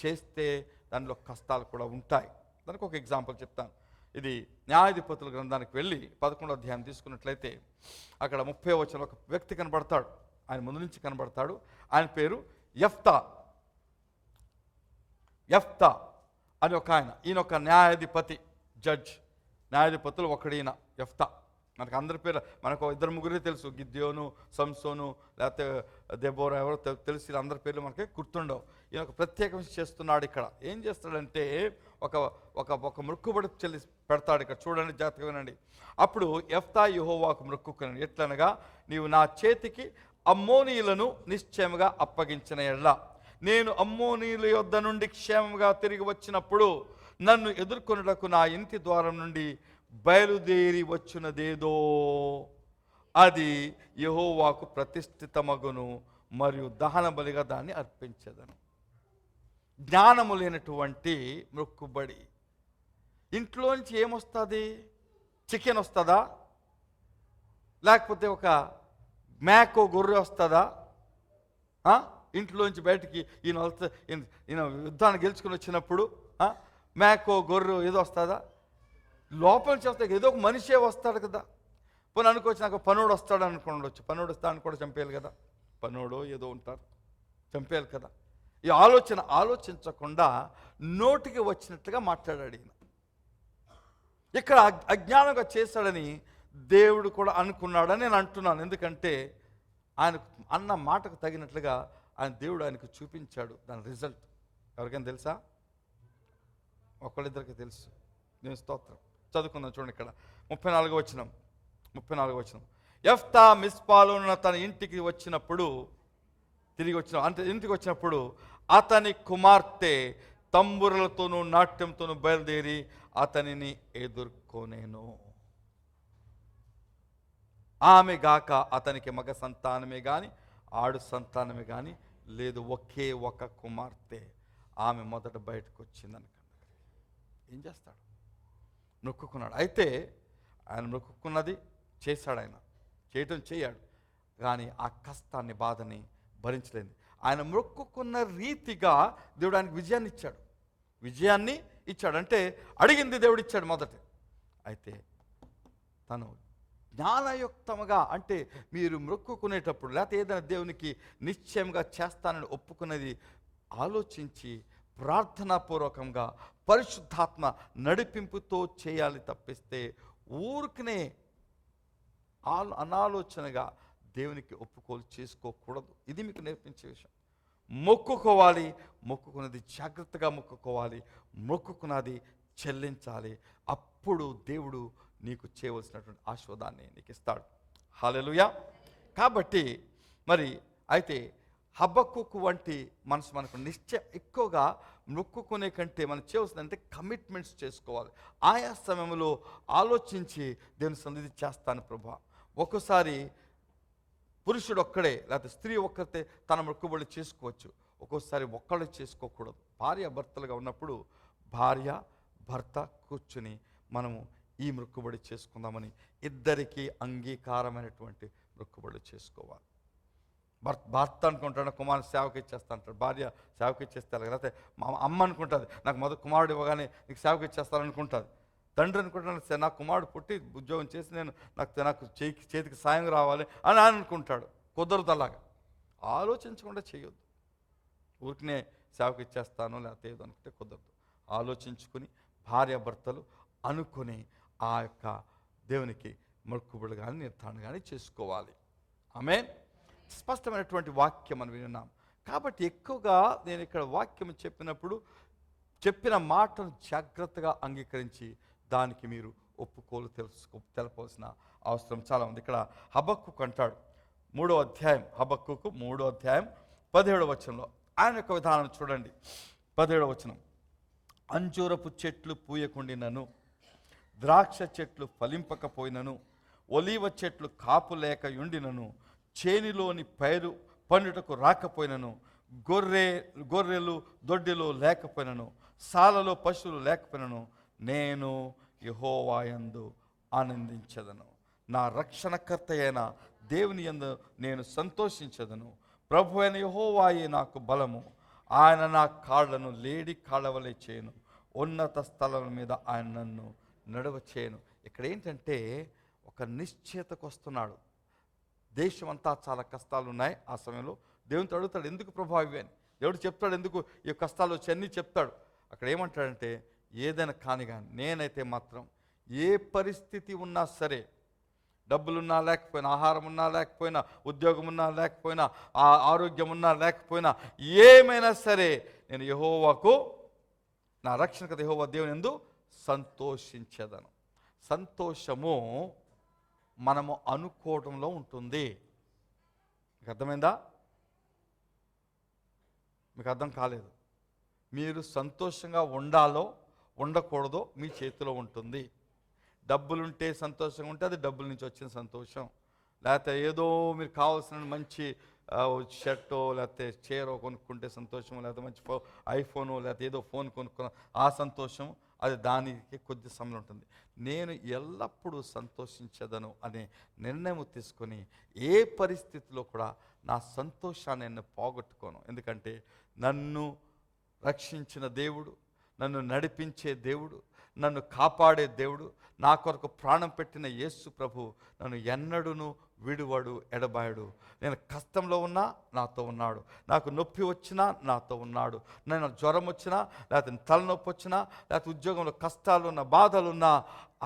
చేస్తే దానిలో కష్టాలు కూడా ఉంటాయి. దానికి ఒక ఎగ్జాంపుల్ చెప్తాను. ఇది న్యాయాధిపతుల గ్రంథానికి వెళ్ళి 11వ అధ్యాయం తీసుకున్నట్లయితే, అక్కడ 30వ వచనంలో ఒక వ్యక్తి కనబడతాడు. ఆయన ముందు నుంచి కనబడతాడు. ఆయన పేరు యెఫ్తా అని ఒక ఆయన. ఈయన ఒక న్యాయాధిపతి, జడ్జ్. న్యాయాధిపతులు ఒకడు ఈయన యెఫ్తా. మనకు అందరి పేరు, మనకు 2-3 తెలుసు, గిద్యోను, సంసోను, లేకపోతే దెబోరా, ఎవరో తెలిసి అందరి పేర్లు మనకి గుర్తుండవు. ఈయన ఒక ప్రత్యేకం చేస్తున్నాడు. ఇక్కడ ఏం చేస్తాడంటే, ఒక మొక్కుబడి పెడతాడు. ఇక్కడ చూడండి, జాగ్రత్తగా వినండి. అప్పుడు యెఫ్తా యెహోవాకు మొక్కుకున్నాడు, ఎట్లనగా, నీవు నా చేతికి అమ్మోనీయులను నిశ్చయముగా అప్పగించిన ఎడల, నేను అమ్మోనీయుల యొద్ద నుండి క్షేమంగా తిరిగి వచ్చినప్పుడు నన్ను ఎదుర్కొనుటకు నా ఇంటి ద్వారం నుండి బయలుదేరి వచ్చినదేదో అది యెహోవాకు ప్రతిష్ఠితమగును, మరియు దహన బలిగా దాన్ని అర్పించదను. జ్ఞానము లేనటువంటి మొక్కుబడి. ఇంట్లోంచి ఏమొస్తుంది? చికెన్ వస్తుందా? లేకపోతే ఒక మేకో గొర్రె వస్తుందా? ఇంట్లోంచి బయటికి ఈయన యుద్ధాన్ని గెలుచుకుని వచ్చినప్పుడు మేకో గొర్రె ఏదో వస్తుందా? లోపల నుంచి వస్తే ఏదో ఒక మనిషే వస్తాడు కదా. పోనీ అనుకోవచ్చు, నాకు పనుడు వస్తాడు అనుకోండొచ్చు. పనుడు వస్తాడని కూడా చంపేయాలి కదా. పనుడో ఏదో ఉంటారు, చంపేయాలి కదా. ఈ ఆలోచించకుండా నోటికి వచ్చినట్లుగా మాట్లాడాడు ఈయన. ఇక్కడ అజ్ఞానంగా చేశాడని దేవుడు కూడా అనుకున్నాడని నేను అంటున్నాను. ఎందుకంటే ఆయన అన్న మాటకు తగినట్లుగా దేవుడు ఆయనకు చూపించాడు. దాని రిజల్ట్ ఎవరికైనా తెలుసా? ఒకళ్ళిద్దరికి తెలుసు. నేను స్తోత్రం. చదువుకుందాం చూడండి. ఇక్కడ 34వ వచనం. యెఫ్తా మిస్పాలో ఉన్న తన ఇంటికి వచ్చినప్పుడు, ఇంటికి వచ్చినప్పుడు అతని కుమార్తె తంబురలతోనూ నాట్యంతోనూ బయలుదేరి అతనిని ఎదుర్కొనేను. ఆమె గాక అతనికి మగ సంతానమే కానీ ఆడు సంతానమే కానీ లేదు, ఒకే ఒక కుమార్తె. ఆమె మొదట బయటకు వచ్చిందనుక ఏం చేస్తాడు? మొక్కుకున్నాడు. అయితే ఆయన మొక్కుకున్నది చేశాడు. ఆయన చేయాడు, కానీ ఆ కష్టాన్ని, బాధని భరించలేదు. ఆయన మొక్కుకున్న రీతిగా దేవుడు ఆయనకు విజయాన్ని ఇచ్చాడు. అంటే అడిగింది దేవుడు ఇచ్చాడు మొదట. అయితే తను జ్ఞానయుక్తముగా, అంటే మీరు మొక్కుకునేటప్పుడు లేకపోతే ఏదైనా దేవునికి నిశ్చయంగా చేస్తానని ఒప్పుకున్నది ఆలోచించి ప్రార్థనాపూర్వకంగా పరిశుద్ధాత్మ నడిపింపుతో చేయాలి తప్పిస్తే ఊరికనే అనాలోచనగా దేవునికి ఒప్పుకోలు చేసుకోకూడదు. ఇది మీకు నేర్పించే విషయం. మొక్కుకోవాలి, మొక్కుకున్నది జాగ్రత్తగా మొక్కుకోవాలి, మొక్కుకున్నది చెల్లించాలి. అప్పుడు దేవుడు నీకు చేయవలసినటువంటి ఆశీర్వాదాన్ని నీకు ఇస్తాడు. హల్లెలూయా. కాబట్టి మరి అయితే హబక్కుకు వంటి మనసు మనకు ఎక్కువగా మొక్కుకునే కంటే మనం చేయవలసిందంటే కమిట్మెంట్స్ చేసుకోవాలి. ఆయా సమయంలో ఆలోచించి దేవుని సన్నిధి చేస్తాను ప్రభా. ఒక్కోసారి పురుషుడు ఒక్కడే లేకపోతే స్త్రీ ఒక్కరితే తన మొక్కుబడి చేసుకోవచ్చు. ఒక్కోసారి ఒక్కళ్ళు చేసుకోకూడదు. భార్య భర్తలుగా ఉన్నప్పుడు భార్య భర్త కూర్చుని మనము ఈ మొక్కుబడి చేసుకుందామని ఇద్దరికీ అంగీకారమైనటువంటి మొక్కుబడి చేసుకోవాలి. భర్త అనుకుంటాడు కుమారుని సేవకి ఇచ్చేస్తా అంటాడు, భార్య సేవకి ఇచ్చేస్తారు. లేకపోతే మా అమ్మ అనుకుంటుంది నాకు మొదటి కుమారుడు ఇవ్వగానే నీకు సేవకి ఇచ్చేస్తాను అనుకుంటుంది. తండ్రి అనుకుంటాను నా కుమారుడు పుట్టి ఉద్యోగం చేసి నాకు చేతికి సాయం రావాలి అని ఆయన అనుకుంటాడు. కుదరదు అలాగా. ఆలోచించకుండా చేయొద్దు. ఊరికనే సేవకి ఇచ్చేస్తాను లేకపోతే ఏదో అనుకుంటే కుదరదు. ఆలోచించుకుని భార్యాభర్తలు అనుకుని ఆ యొక్క దేవునికి మొక్కుబడులు కానీ నిర్ధారణ కానీ చేసుకోవాలి. ఆమేన్. స్పష్టమైనటువంటి వాక్యం మనం విన్నాం. కాబట్టి ఎక్కువగా నేను ఇక్కడ వాక్యం చెప్పినప్పుడు చెప్పిన మాటను జాగ్రత్తగా అంగీకరించి దానికి మీరు ఒప్పుకోలు తెలపాల్సిన అవసరం చాలా ఉంది. ఇక్కడ హబక్కూకు అంటాడు 3వ అధ్యాయం, హబక్కూకు 3వ అధ్యాయం 17వ వచనంలో ఆయన యొక్క విధానం చూడండి. 17వ వచనం, అంజూరపు చెట్లు పూయకుండినను, ద్రాక్ష చెట్లు ఫలింపకపోయినను, ఒలీవ చెట్లు కాపు లేక యుండినను, చేనిలోని పైరు పండుటకు రాకపోయినను, గొర్రెలు దొడ్డిలో లేకపోయినను, సాలలో పశువులు లేకపోయినను, నేను యెహోవాయందు ఆనందించదను. నా రక్షణకర్త అయిన దేవుని యందు నేను సంతోషించదను. ప్రభు అయిన యెహోవాయే నాకు బలము. ఆయన నా కాళ్ళను లేడి కాళ్ళవలే చేయను. ఉన్నత స్థలం మీద ఆయన నన్ను నడవ చేయను. ఇక్కడ ఏంటంటే ఒక నిశ్చయతకు వస్తున్నాడు. దేశం అంతా చాలా కష్టాలు ఉన్నాయి. ఆ సమయంలో దేవునితో అడుగుతాడు, ఎందుకు ప్రభావి అని. దేవుడు చెప్తాడు ఎందుకు ఈ కష్టాలు వచ్చి అన్నీ చెప్తాడు. అక్కడ ఏమంటాడంటే, ఏదైనా కానీ నేనైతే మాత్రం ఏ పరిస్థితి ఉన్నా సరే, డబ్బులున్నా లేకపోయినా, ఆహారం ఉన్నా లేకపోయినా, ఉద్యోగం ఉన్నా లేకపోయినా, ఆరోగ్యం ఉన్నా లేకపోయినా, ఏమైనా సరే నేను యెహోవాకు, నా రక్షణకర్త యెహోవా దేవుని యందు సంతోషించదను. సంతోషము మనము అనుకోవడంలో ఉంటుంది. మీకు అర్థమైందా? మీకు అర్థం కాలేదు. మీరు సంతోషంగా ఉండాలో ఉండకూడదో మీ చేతిలో ఉంటుంది. డబ్బులుంటే సంతోషంగా ఉంటే అది డబ్బుల నుంచి వచ్చిన సంతోషం. లేకపోతే ఏదో మీరు కావాల్సిన మంచి షర్టో లేకపోతే చీరో కొనుక్కుంటే సంతోషం, లేకపోతే మంచి ఐఫోను లేకపోతే ఏదో ఫోన్ కొనుక్కున్న ఆ సంతోషం, అది దానికి కొద్ది సమయం ఉంటుంది. నేను ఎల్లప్పుడూ సంతోషించదను అనే నిర్ణయం తీసుకొని ఏ పరిస్థితిలో కూడా నా సంతోషాన్ని నేను పోగొట్టుకోను. ఎందుకంటే నన్ను రక్షించిన దేవుడు, నన్ను నడిపించే దేవుడు, నన్ను కాపాడే దేవుడు, నా కొరకు ప్రాణం పెట్టిన యేసు ప్రభు నన్ను ఎన్నడూను విడువడు, ఎడబాయడు. నేను కష్టంలో ఉన్నా నాతో ఉన్నాడు, నాకు నొప్పి వచ్చినా నాతో ఉన్నాడు, నేను జ్వరం వచ్చినా లేకపోతే తలనొప్పి వచ్చినా లేకపోతే ఉద్యోగంలో కష్టాలున్నా బాధలున్నా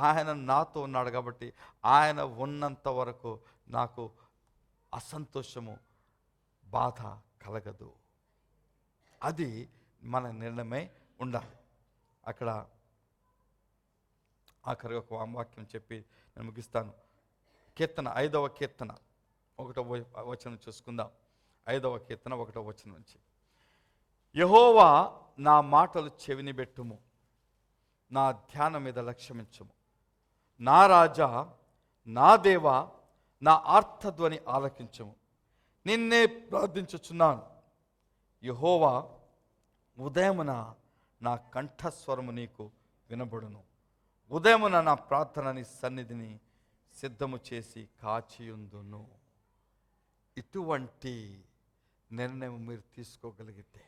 ఆయన నాతో ఉన్నాడు. కాబట్టి ఆయన ఉన్నంత వరకు నాకు అసంతోషము బాధ కలగదు. అది మన నిర్ణయమై ఉండాలి. అక్కడ ఆఖరి ఒక వాక్యం చెప్పి నేను ముగిస్తాను. కీర్తన 5వ కీర్తన 1వ వచనం చూసుకుందాం. 5వ కీర్తన 1వ వచనం నుంచి, యెహోవా నా మాటలు చెవినిబెట్టుము, నా ధ్యానం మీద లక్ష్యమించుము. నా రాజా, నా దేవా, నా ఆర్తధ్వని ఆలకించుము. నిన్నే ప్రార్థించుచున్నాను. యెహోవా, ఉదయమున నా కంఠస్వరము నీకు వినబడును. ఉదయమున నా ప్రార్థనని సన్నిధిని సిద్ధము చేసి కాచియుందును. ఇటువంటి నిర్ణయం మీరు తీసుకోగలిగితే,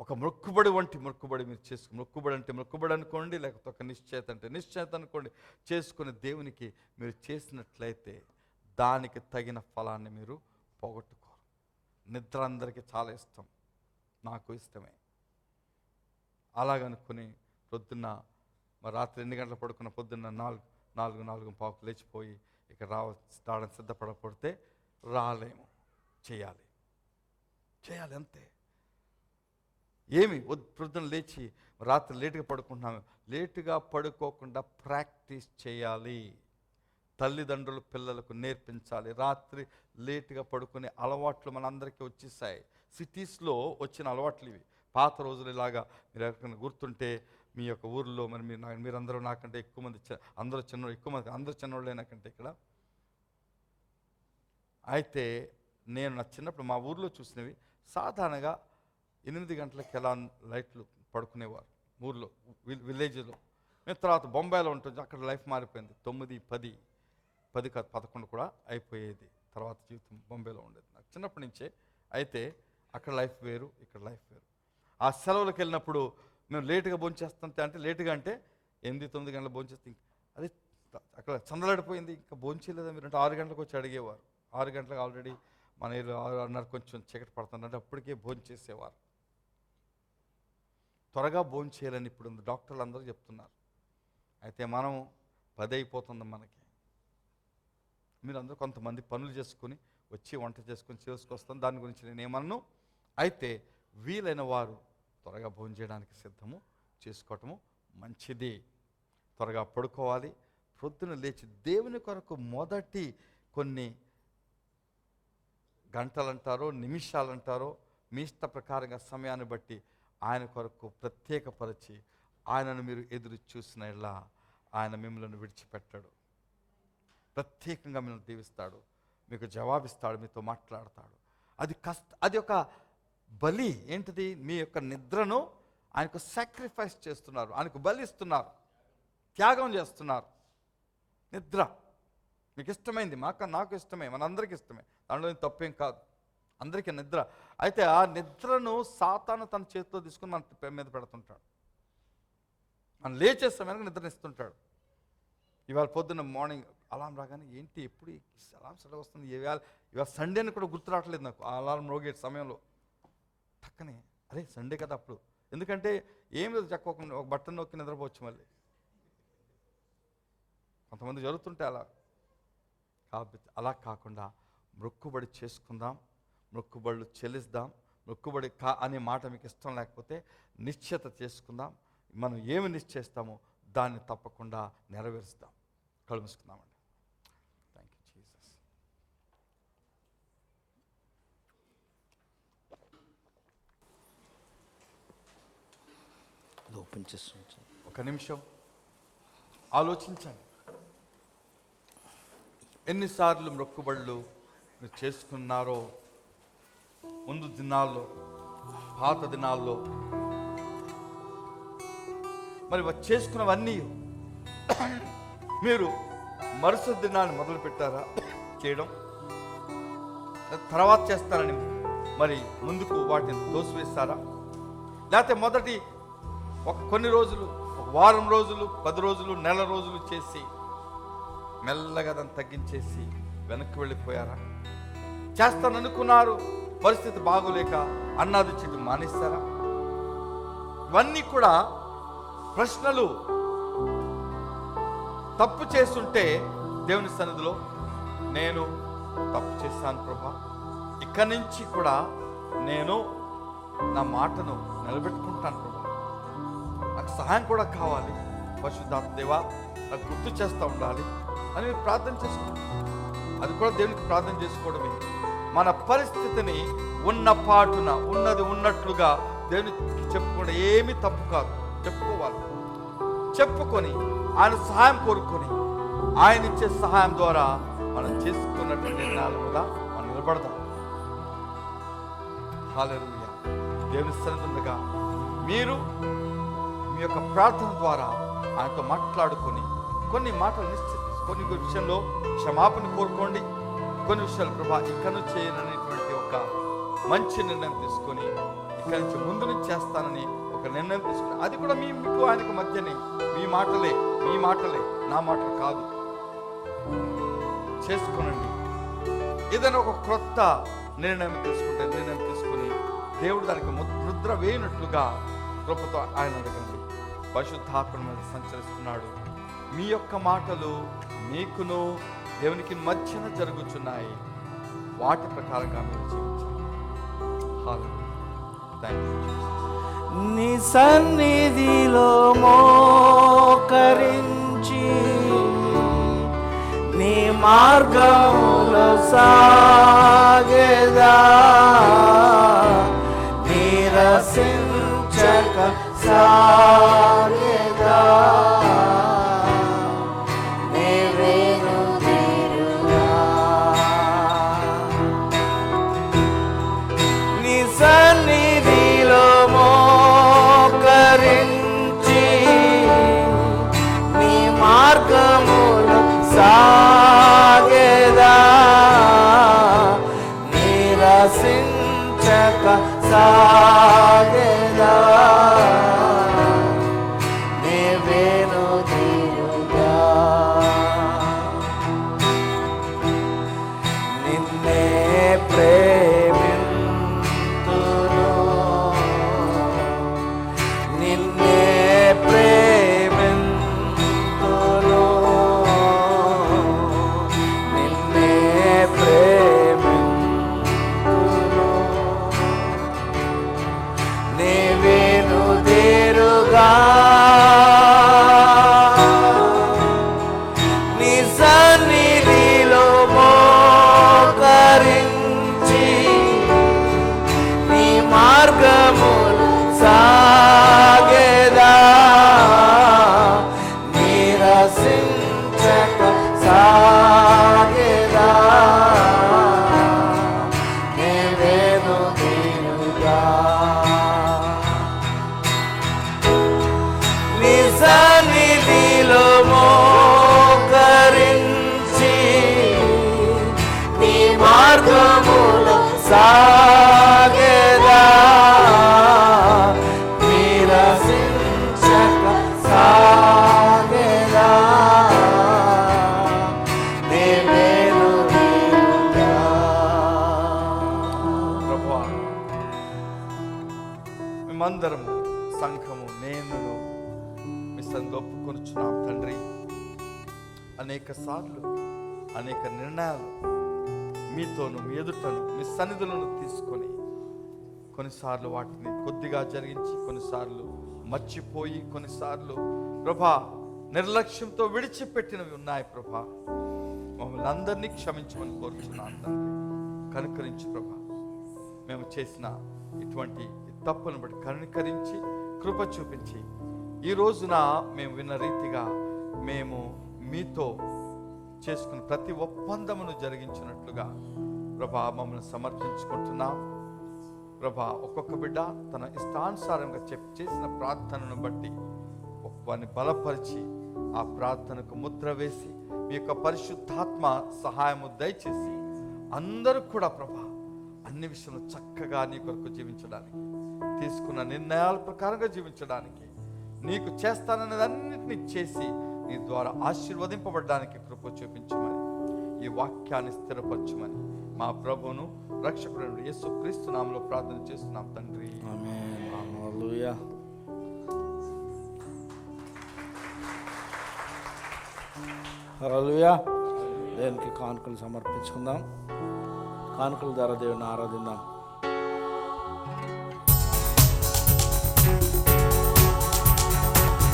ఒక మొక్కుబడి వంటి మొక్కుబడి మీరు చేసుకో. మొక్కుబడి అంటే మొక్కుబడి అనుకోండి, లేకపోతే ఒక నిశ్చయత అంటే నిశ్చయత అనుకోండి. చేసుకుని దేవునికి మీరు చేసినట్లయితే దానికి తగిన ఫలాన్ని మీరు పోగొట్టుకోరు. నిద్ర అందరికీ చాలా ఇష్టం, నాకు ఇష్టమే. అలాగనుకుని పొద్దున్న మరి రాత్రి 2 గంటలు పడుకున్న పొద్దున్న 4:45 లేచిపోయి ఇక్కడ రావడానికి సిద్ధపడకపోతే రాలేము. చేయాలి అంతే. ఏమి పొద్దున్న లేచి రాత్రి లేటుగా పడుకుంటున్నాము, లేటుగా పడుకోకుండా ప్రాక్టీస్ చేయాలి. తల్లిదండ్రులు పిల్లలకు నేర్పించాలి. రాత్రి లేటుగా పడుకునే అలవాట్లు మనందరికీ వచ్చేసాయి. సిటీస్లో వచ్చిన అలవాట్లు ఇవి. పాత రోజులు ఇలాగా మీరు ఎక్కడికైనా గుర్తుంటే మీ యొక్క ఊర్లో మరి మీరందరూ నాకంటే ఎక్కువ మంది అందరూ చిన్నోళ్ళే నాకంటే ఇక్కడ. అయితే నేను నా చిన్నప్పుడు మా ఊర్లో చూసినవి సాధారణంగా 8 గంటలకు ఎలా లైట్లు పడుకునేవారు ఊర్లో, విలేజ్లో. మేము తర్వాత బొంబాయిలో ఉంటుంది, అక్కడ లైఫ్ మారిపోయింది. 9, 10 కాదు 11 కూడా అయిపోయేది. తర్వాత జీవితం బొంబాయిలో ఉండేది నాకు. చిన్నప్పటి నుంచే. అయితే అక్కడ లైఫ్ వేరు, ఇక్కడ లైఫ్ వేరు. ఆ సెలవులకు వెళ్ళినప్పుడు మేము లేటుగా భోంచేస్తాం అంటే, లేటుగా అంటే 8-9 గంటలకు భోంచేస్తే అది అక్కడ చందలాడిపోయింది, ఇంకా భోంచేయలేదా మీరు అంటే 6 గంటలకు వచ్చి అడిగేవారు. 6 గంటలకు ఆల్రెడీ మన 6:30 కొంచెం చీకటి పడుతుందంటే అప్పటికే భోంచేసేవారు. త్వరగా భోంచేయాలని ఇప్పుడు డాక్టర్లు అందరూ చెప్తున్నారు. అయితే మనం 10 అయిపోతుంది మనకి. మీరందరూ కొంతమంది పనులు చేసుకుని వచ్చి వంట చేసుకొస్తాం, దాని గురించి నేను ఏమన్నాను. అయితే వీలైన వారు త్వరగా భోజనం చేయడానికి సిద్ధము చేసుకోవటము మంచిది. త్వరగా పడుకోవాలి. ప్రొద్దున లేచి దేవుని కొరకు మొదటి కొన్ని గంటలంటారో నిమిషాలంటారో మీ ఇష్ట ప్రకారంగా సమయాన్ని బట్టి ఆయన కొరకు ప్రత్యేకపరిచి ఆయనను మీరు ఎదురు చూసినలా ఆయన మిమ్మల్ని విడిచిపెట్టాడు. ప్రత్యేకంగా మిమ్మల్ని దీవిస్తాడు, మీకు జవాబిస్తాడు, మీతో మాట్లాడతాడు. అది ఒక బలి. ఏంటిది? మీ యొక్క నిద్రను ఆయనకు సాక్రిఫైస్ చేస్తున్నారు, ఆయనకు బలిస్తున్నారు, త్యాగం చేస్తున్నారు. నిద్ర మీకు ఇష్టమైంది, నాకు ఇష్టమే, మనందరికీ ఇష్టమే, దాంట్లో తప్పేం కాదు, అందరికీ నిద్ర. అయితే ఆ నిద్రను సాతాను తన చేతితో తీసుకుని మన మీద పెడుతుంటాడు. మనం లేచే సమయానికి నిద్రనిస్తుంటాడు. ఇవాళ పొద్దున్న మార్నింగ్ అలారం రాగానే ఏంటి ఎప్పుడు అలారం సెలవు వస్తుంది, ఇవాళ సండే అని కూడా గుర్తు రావట్లేదు నాకు. ఆ అలారం రోగే సమయంలో పక్కనే అరే సండే కదా అప్పుడు, ఎందుకంటే ఏం లేదు, చక్కకుండా ఒక బట్టను నొక్కి నిద్రపోవచ్చు. మళ్ళీ కొంతమంది జరుగుతుంటే అలా కాకుండా మొక్కుబడి చేసుకుందాం, మొక్కుబడులు చెల్లిద్దాం. మొక్కుబడి అనే మాట మీకు ఇష్టం లేకపోతే నిశ్చయత చేసుకుందాం. మనం ఏమి నిశ్చయిస్తామో దాన్ని తప్పకుండా నెరవేరుస్తాం. కళ్ళు మూసుకుందామండి. Thank you Jesus. ఓపెన్ చేసి ఒక నిమిషం ఆలోచించండి. ఎన్నిసార్లు మొక్కుబడులు మీరు చేసుకున్నారో ముందు దినాల్లో, పాత దినాల్లో. మరి చేసుకున్నవన్నీ మీరు మరుసటి దినాన్ని మొదలు పెట్టారా చేయడం? తర్వాత చేస్తారని మరి ముందుకు వాటిని తోసివేస్తారా? లేకపోతే మొదటి కొన్ని రోజులు, ఒక వారం రోజులు, 10 రోజులు, నెల రోజులు చేసి మెల్లగా దాన్ని తగ్గించేసి వెనక్కి వెళ్ళిపోయారా? చేస్తాననుకున్నారు, పరిస్థితి బాగోలేక అన్నాది చెట్టు మానేస్తారా? ఇవన్నీ కూడా ప్రశ్నలు. తప్పు చేస్తుంటే దేవుని సన్నిధిలో నేను తప్పు చేశాను ప్రభా, ఇక్కడి నుంచి కూడా నేను నా మాటను నిలబెట్టుకుంటాను ప్రభా, నాకు సహాయం కూడా కావాలి, పరిశుద్ధాత్మ దేవా నాకు గుర్తు చేస్తూ ఉండాలి అని మీరు ప్రార్థన చేసుకోండి. అది కూడా దేవునికి ప్రార్థన చేసుకోవడమే. మన పరిస్థితిని ఉన్న పాటున ఉన్నది ఉన్నట్లుగా దేవునికి చెప్పుకోవడం ఏమీ తప్పు కాదు. చెప్పుకోవాలి. చెప్పుకొని ఆయన సహాయం కోరుకొని ఆయన ఇచ్చే సహాయం ద్వారా మనం చేసుకున్నటువంటి నిర్ణయాల మీద మనం నిలబడదాం. హల్లెలూయా. దేవుని సన్నిధిగా మీరు మీ యొక్క ప్రార్థన ద్వారా ఆయనతో మాట్లాడుకొని కొన్ని మాటలు కొన్ని విషయంలో క్షమాపణ కోరుకోండి. కొన్ని విషయాలు ప్రభా ఇక్కడ నుంచి చేయననేటువంటి ఒక మంచి నిర్ణయం తీసుకొని ఇక్కడి నుంచి ముందు నుంచి చేస్తానని ఒక నిర్ణయం తీసుకుని, అది కూడా మీకు ఆయనకు మధ్యనే మీ మాటలే నా మాటలు కాదు చేసుకోనండి. ఏదైనా ఒక క్రొత్త నిర్ణయం తీసుకుని దేవుడు దానికి ముద్ర వేయనట్లుగా కృపతో ఆయన అడగండి. పరిశుద్ధాత్మ మీద సంచరిస్తున్నాడు. మీ యొక్క మాటలు మీకును దేవునికి మధ్యన జరుగుతున్నాయి. వాటి ప్రకారంగా మీరు జీవించాలి. Thank you. నీ సన్నిధిలో మోకరించి నీ మార్గములో సాగేదా, నిరసించక సాగేదా. నీ సన్నిధిలో మోకరించి నీ మార్గములో సాగేదా, నిరసించక వేడుకొనుచున్నాం తండ్రి. అనేక సార్లు అనేక నిర్ణయాలు మీతోను, మీ ఎదుటను, మీ సన్నిధులను తీసుకొని కొన్నిసార్లు వాటిని కొద్దిగా జరిగించి, కొన్నిసార్లు మర్చిపోయి, కొన్నిసార్లు ప్రభా నిర్లక్ష్యంతో విడిచిపెట్టినవి ఉన్నాయి ప్రభా. మమ్మల్ని అందరినీ క్షమించమని కోరుచున్నాను తండ్రి. కనుకరించి ప్రభా, మేము చేసిన ఇటువంటి తప్పులను బట్టి కనుకరించి కృప చూపించి, ఈ రోజున మేము విన్న రీతిగా మేము మీతో చేసుకున్న ప్రతి ఒప్పందమును జరిగించినట్లుగా ప్రభా మమ్మల్ని సమర్పించుకుంటున్నాం ప్రభా. ఒక్కొక్క బిడ్డ తన ఇష్టానుసారంగా చేసిన ప్రార్థనను బట్టి వారిని బలపరిచి ఆ ప్రార్థనకు ముద్ర వేసి మీ యొక్క పరిశుద్ధాత్మ సహాయము దయచేసి అందరూ కూడా ప్రభా అన్ని విషయంలో చక్కగా నీ కొరకు జీవించడానికి, తీసుకున్న నిర్ణయాల ప్రకారంగా జీవించడానికి, నీకు చేస్తానన్నది అన్నిటినీ చేసి నీ ద్వారా ఆశీర్వదింపబడడానికి కృప చూపించమని, ఈ వాక్యాన్ని స్థిరపరచమని మా ప్రభువును రక్షకుడైన యేసుక్రీస్తు నామములో ప్రార్థన చేస్తున్నాం తండ్రి. ఆమేన్. హల్లెలూయా. హల్లెలూయా. దేవునికి కానుకలు సమర్పించుకుందాం. కానుకల ద్వారా దేవుని ఆరాధిద్దాం.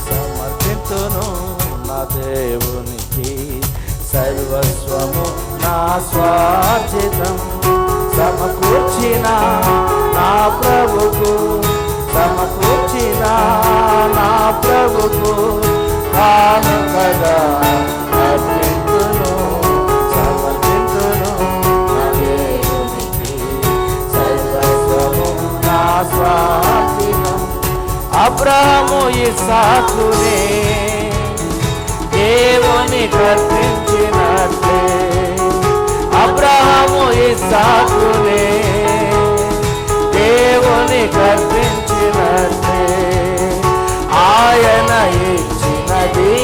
సమర్పింతును నా దేవునికి సర్వస్వము నా స్వార్జితం, సమకూర్చిన నా ప్రభుకు, సమకూర్చిన నా ప్రభుకు కానుకగా అర్పింతును, సమర్పింతును నా దేవునికి సర్వస్వము నా స్వార్జితం. అబ్రాహాము ఇస్సాకునే దేవుని కర్పించినట్లే, అబ్రాహాము ఇస్సాకునే దేవుని కర్పించినట్లే, ఆయన ఇచ్చినది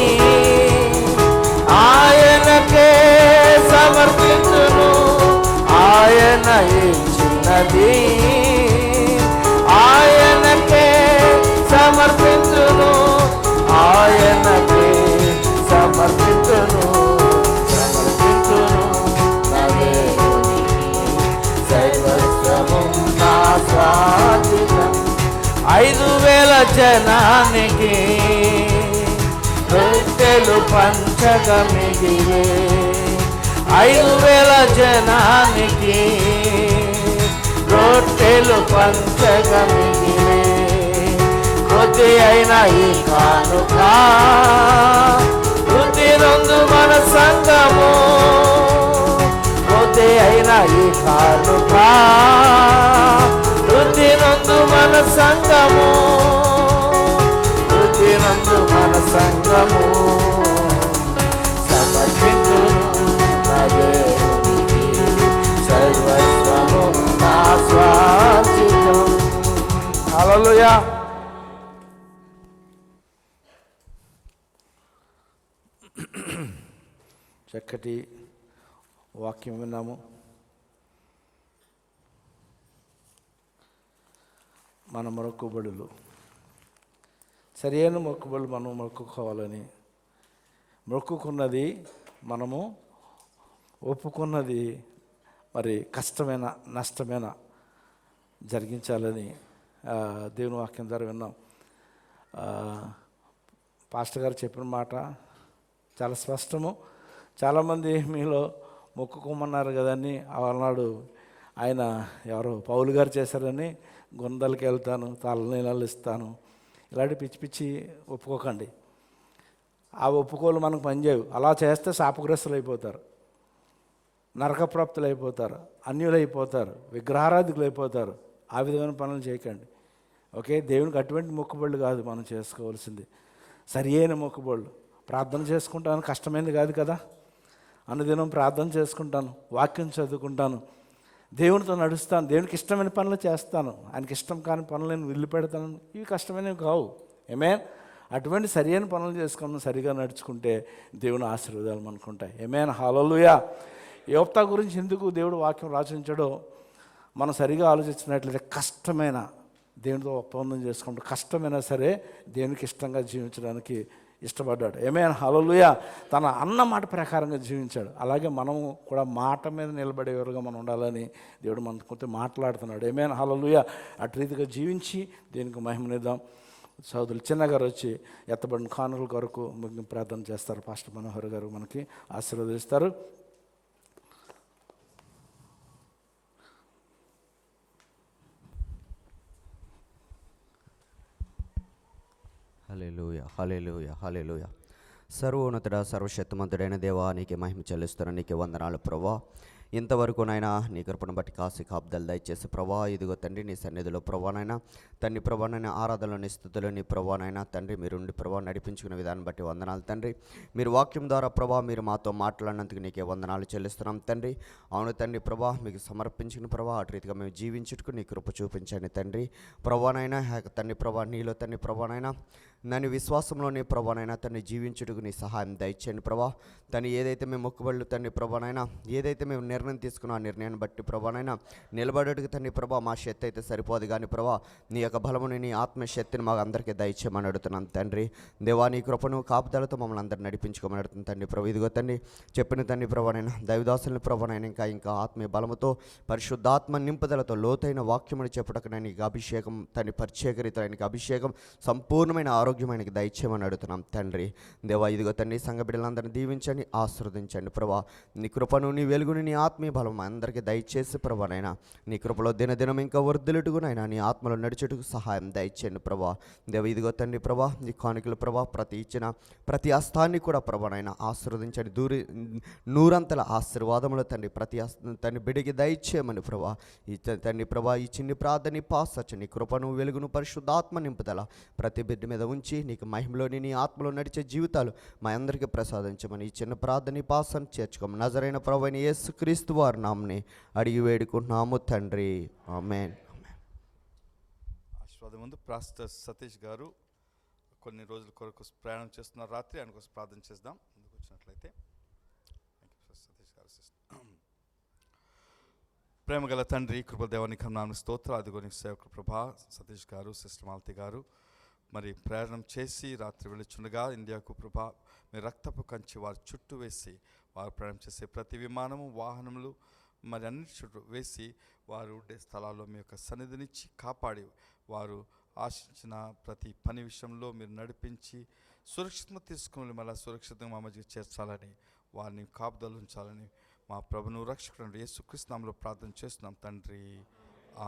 ఆయనకే సమర్పించును, ఆయన ఇచ్చినది ఆయనకే సమర్పించును, ఆయనకే సమర్పించును, సమర్పించును నా దేవునికి సర్వస్వము నా స్వార్జితం. 5,000 జనానికి రొట్టెలు పంచగా మిగిలే, 5,000 జనానికి రొట్టెలు పంచగా మిగిలే, కొద్ది అయిన ఈ కానుక వృద్ధి నొందు మన సంఘము, కొద్ది అయిన ఈ కానుక వృద్ధి నొందు మన సంఘము, వృద్ధి నొందు మన సంఘము. సమర్పించును నా దేవునికి సర్వస్వము నా స్వార్జితం. హల్లెలూయా. చక్కటి వాక్యం విన్నాము. మన మొక్కుబడులు, సరైన మొక్కుబడులు మనం మొక్కుకోవాలని, మొక్కుకున్నది మనము ఒప్పుకున్నది మరి కష్టమైన నష్టమైన జరిగించాలని దేవుని వాక్యం ద్వారా విన్నాం. పాస్టర్ గారు చెప్పిన మాట చాలా స్పష్టము. చాలామంది మీలో మొక్కుకోమన్నారు కదని అన్నాడు ఆయన, ఎవరో పౌలు గారు చేశారని గుందలకి వెళ్తాను, తలనీళ్ళు ఇస్తాను, ఇలాంటి పిచ్చి పిచ్చి ఒప్పుకోకండి. ఆ ఒప్పుకోలు మనకు పనిచేయవు. అలా చేస్తే శాపగ్రస్తులు అయిపోతారు, నరకప్రాప్తులు అయిపోతారు, అన్యులు అయిపోతారు, విగ్రహారాధికులు అయిపోతారు. ఆ విధమైన పనులు చేయకండి. ఓకే, దేవునికి అటువంటి మొక్కుబళ్ళు కాదు మనం చేసుకోవాల్సింది, సరి అయిన మొక్కుబళ్ళు. ప్రార్థన చేసుకుంటాను, కష్టమైనది కాదు కదా. అనుదినం ప్రార్థన చేసుకుంటాను, వాక్యం చదువుకుంటాను, దేవునితో నడుస్తాను, దేవునికి ఇష్టమైన పనులు చేస్తాను, ఆయనకి ఇష్టం కాని పనులు నేను వదిలిపెడతాను. ఇవి కష్టమైనవి కావు. ఏమేన్ అటువంటి సరైన పనులు చేసుకుని సరిగా నడుచుకుంటే దేవుని ఆశీర్వాదాలు మనకు ఉంటాయి. ఏమేన్ హల్లెలూయా. యోప్తా గురించి ఎందుకు దేవుడు వాక్యం రాసించాడో మనం సరిగా ఆలోచించినట్లయితే, కష్టమైన దేవునితో ఒప్పందం చేసుకుంటూ కష్టమైనా సరే దేవునికి ఇష్టంగా జీవించడానికి ఇష్టపడ్డాడు. ఆమేన్, హల్లెలూయా. తన అన్న మాట ప్రకారంగా జీవించాడు. అలాగే మనము కూడా మాట మీద నిలబడేవారుగా మనం ఉండాలని దేవుడు మనతో మాట్లాడుతున్నాడు. ఆమేన్, హల్లెలూయా. అటు రీతిగా జీవించి దీనికి మహిమనిద్దాం. సోదరులు చిన్న గారు వచ్చి ఎత్తబడిన కానుకల కొరకు ముగింపు ప్రార్థన చేస్తారు. పాస్టర్ మనోహర్ గారు మనకి ఆశీర్వదిస్తారు. హల్లెలూయా, హల్లెలూయా, హల్లెలూయా. సర్వోన్నతుడ సర్వశక్తిమంతుడైన దేవా, నీకే మహిమ చెల్లిస్తున్నా, నీకే వందనాలు ప్రభా. ఇంతవరకు నాయనా నీ కృపను బట్టి కాసి కాపుదలు దయచేసి ప్రభా, ఇదిగో తండ్రి నీ సన్నిధిలో ప్రభానైనా తండ్రి ప్రభానైనా ఆరాధనలో నీ స్థుతులు నీ ప్రభానైనా తండ్రి మీరుండి ప్రభా నడిపించుకునే విధానం బట్టి వందనాలు తండ్రి. మీరు వాక్యం ద్వారా ప్రభా మీరు మాతో మాట్లాడినందుకు నీకే వందనాలు చెల్లిస్తున్నాం తండ్రి. అవును తండ్రి ప్రభా, మీకు సమర్పించిన ప్రభా అటు రీతిగా మేము జీవించుటకు నీ కృప చూపించండి తండ్రి. ప్రభానైనా తండ్రి ప్రభా నీలో తండ్రి ప్రభానైనా నన్ను విశ్వాసంలోని ప్రభానైనా తండ్రి జీవించుటకు నీ సహాయం దయచేయండి ప్రభా. తను ఏదైతే మేము మొక్కుబడులు తండ్రి ప్రభానైనా ఏదైతే మేము నిర్ణయం తీసుకున్నా ఆ నిర్ణయాన్ని బట్టి ప్రభానైనా నిలబడేట్టుకు తండ్రి ప్రభా మా శక్తి అయితే సరిపోదు కానీ ప్రభా నీ యొక్క బలముని నీ ఆత్మశక్తిని మాకు అందరికీ దయచేయమని అడుగుతున్నాను తండ్రి. దేవా నీ కృపను కాపుదలతో మమ్మల్ని అందరిని నడిపించుకోమని అడుగుతుంది తండ్రి ప్రభు. ఇదిగో తండ్రి చెప్పిన తండ్రి ప్రభానైనా దైవదాసుని ప్రభానైనా ఇంకా ఆత్మీయ బలముతో పరిశుద్ధాత్మ నింపుదలతో లోతైన వాక్యముని చెప్పుటకు నీకు అభిషేకం తండ్రి ప్రత్యేకరీత నీకు అభిషేకం సంపూర్ణమైన ఆరోగ్యమైనకి దయచేయమని అడుగుతున్నాం తండ్రి. దేవా ఇదిగో తండ్రి సంఘ బిడ్డలందరినీ దీవించండి, ఆశీర్వదించండి ప్రభా. నీ కృపను నీ వెలుగుని నీ ఆత్మీయ బలం అందరికీ దయచేసి ప్రభానైనా నీ కృపలో దినదినం ఇంకా వర్ధులుటుగునైనా నీ ఆత్మలో నడిచేటుకు సహాయం దయచేయండి ప్రభా. దేవ ఇదిగో తండ్రి ప్రభా నీ కానుకలు ప్రభా ప్రతి ఇచ్చిన ప్రతి హస్తాన్ని కూడా ప్రభానైనా ఆశీర్వదించండి. నూరంతల ఆశీర్వాదములు తండ్రి ప్రతి తండ్రి బిడ్డకి దయచేయమని ప్రభా. ఈ తండ్రి ప్రభా ఈ చిన్ని ప్రార్థన పాసచ్చు నీ కృపను వెలుగును పరిశుద్ధాత్మ నింపుదల ప్రతి బిడ్డ మీద ఉంచి నీకు మహిమలోని నీ ఆత్మలో నడిచే జీవితాలు మా అందరికీ ప్రసాదించమని ఈ చిన్న ప్రార్థన పాసను చేర్చుకోమని నజరైన ప్రభువైన యేసుక్రీస్తు వారి నామమున అడిగి వేడుకుంటున్నాము తండ్రి, ఆమేన్. ఆశీర్వాదం ముందు పాస్టర్ సతీష్ గారు కొన్ని రోజుల కొరకు ప్రయాణం చేస్తున్నారు. రాత్రి ఆయన కోసం ప్రార్థన చేద్దాం. ముందుకు వచ్చినట్లయితే సతీష్ గారు. ప్రేమ గల తండ్రి కృపదేవానికి నామ స్తోత్రం. అదిగోని సేవకుడు ప్రభా సతీష్ గారు సిస్టర్ మాలతి గారు మరి ప్రయాణం చేసి రాత్రి వెళ్ళుచుండగా ఇండియాకు ప్రభా మీ రక్తపు కంచి వారి చుట్టూ వేసి వారు ప్రయాణం చేసే ప్రతి విమానము వాహనములు మరి అన్నిటి చుట్టూ వేసి వారు ఉండే స్థలాల్లో మీ యొక్క సన్నిధినిచ్చి కాపాడి వారు ఆశించిన ప్రతి పని విషయంలో మీరు నడిపించి సురక్షితంగా తీసుకుని మళ్ళీ సురక్షితంగా మా మధ్యకి చేర్చాలని వారిని కాపుదలు ఉంచాలని మా ప్రభును రక్షకుడు యేసుక్రీస్తు నామములో ప్రార్థన చేస్తున్నాం తండ్రి,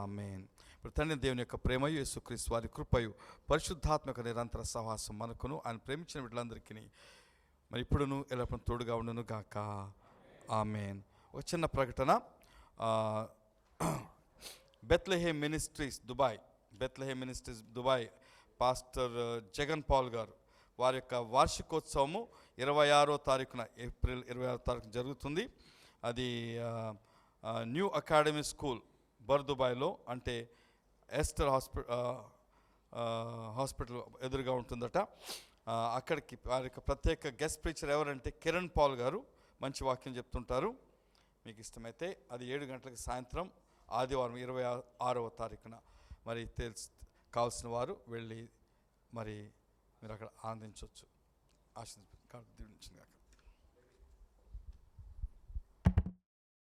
ఆమేన్. ఇప్పుడు తండ్రి దేవుని యొక్క ప్రేమయు యేసుక్రీస్తు వారి కృపయు పరిశుద్ధాత్మక నిరంతర సహవాసం మనకును ఆయన ప్రేమించిన వీళ్ళందరికీ మరి ఇప్పుడును ఎల్లప్పుడూ తోడుగా ఉండును గాక, ఆమేన్. ఒక చిన్న ప్రకటన. Bethlehem ministries Dubai pastor Jagan Paul గారు వారి యొక్క వార్షికోత్సవము 26వ తారీఖున ఏప్రిల్ 26వ తారీఖున జరుగుతుంది. అది న్యూ అకాడమీ స్కూల్ బర్దుబాయ్లో అంటే ఎస్టర్ హాస్పిటల్ ఎదురుగా ఉంటుందట. అక్కడికి వారి యొక్క ప్రత్యేక గెస్ట్ ప్రీచర్ ఎవరంటే కిరణ్ పాల్ గారు మంచి వాక్యం చెప్తుంటారు. మీకు ఇష్టమైతే అది 7 గంటలకు సాయంత్రం ఆదివారం 26వ తారీఖున మరి కావాల్సిన వారు వెళ్ళి మరి మీరు అక్కడ ఆనందించవచ్చు. ఆశీర్వదించండి.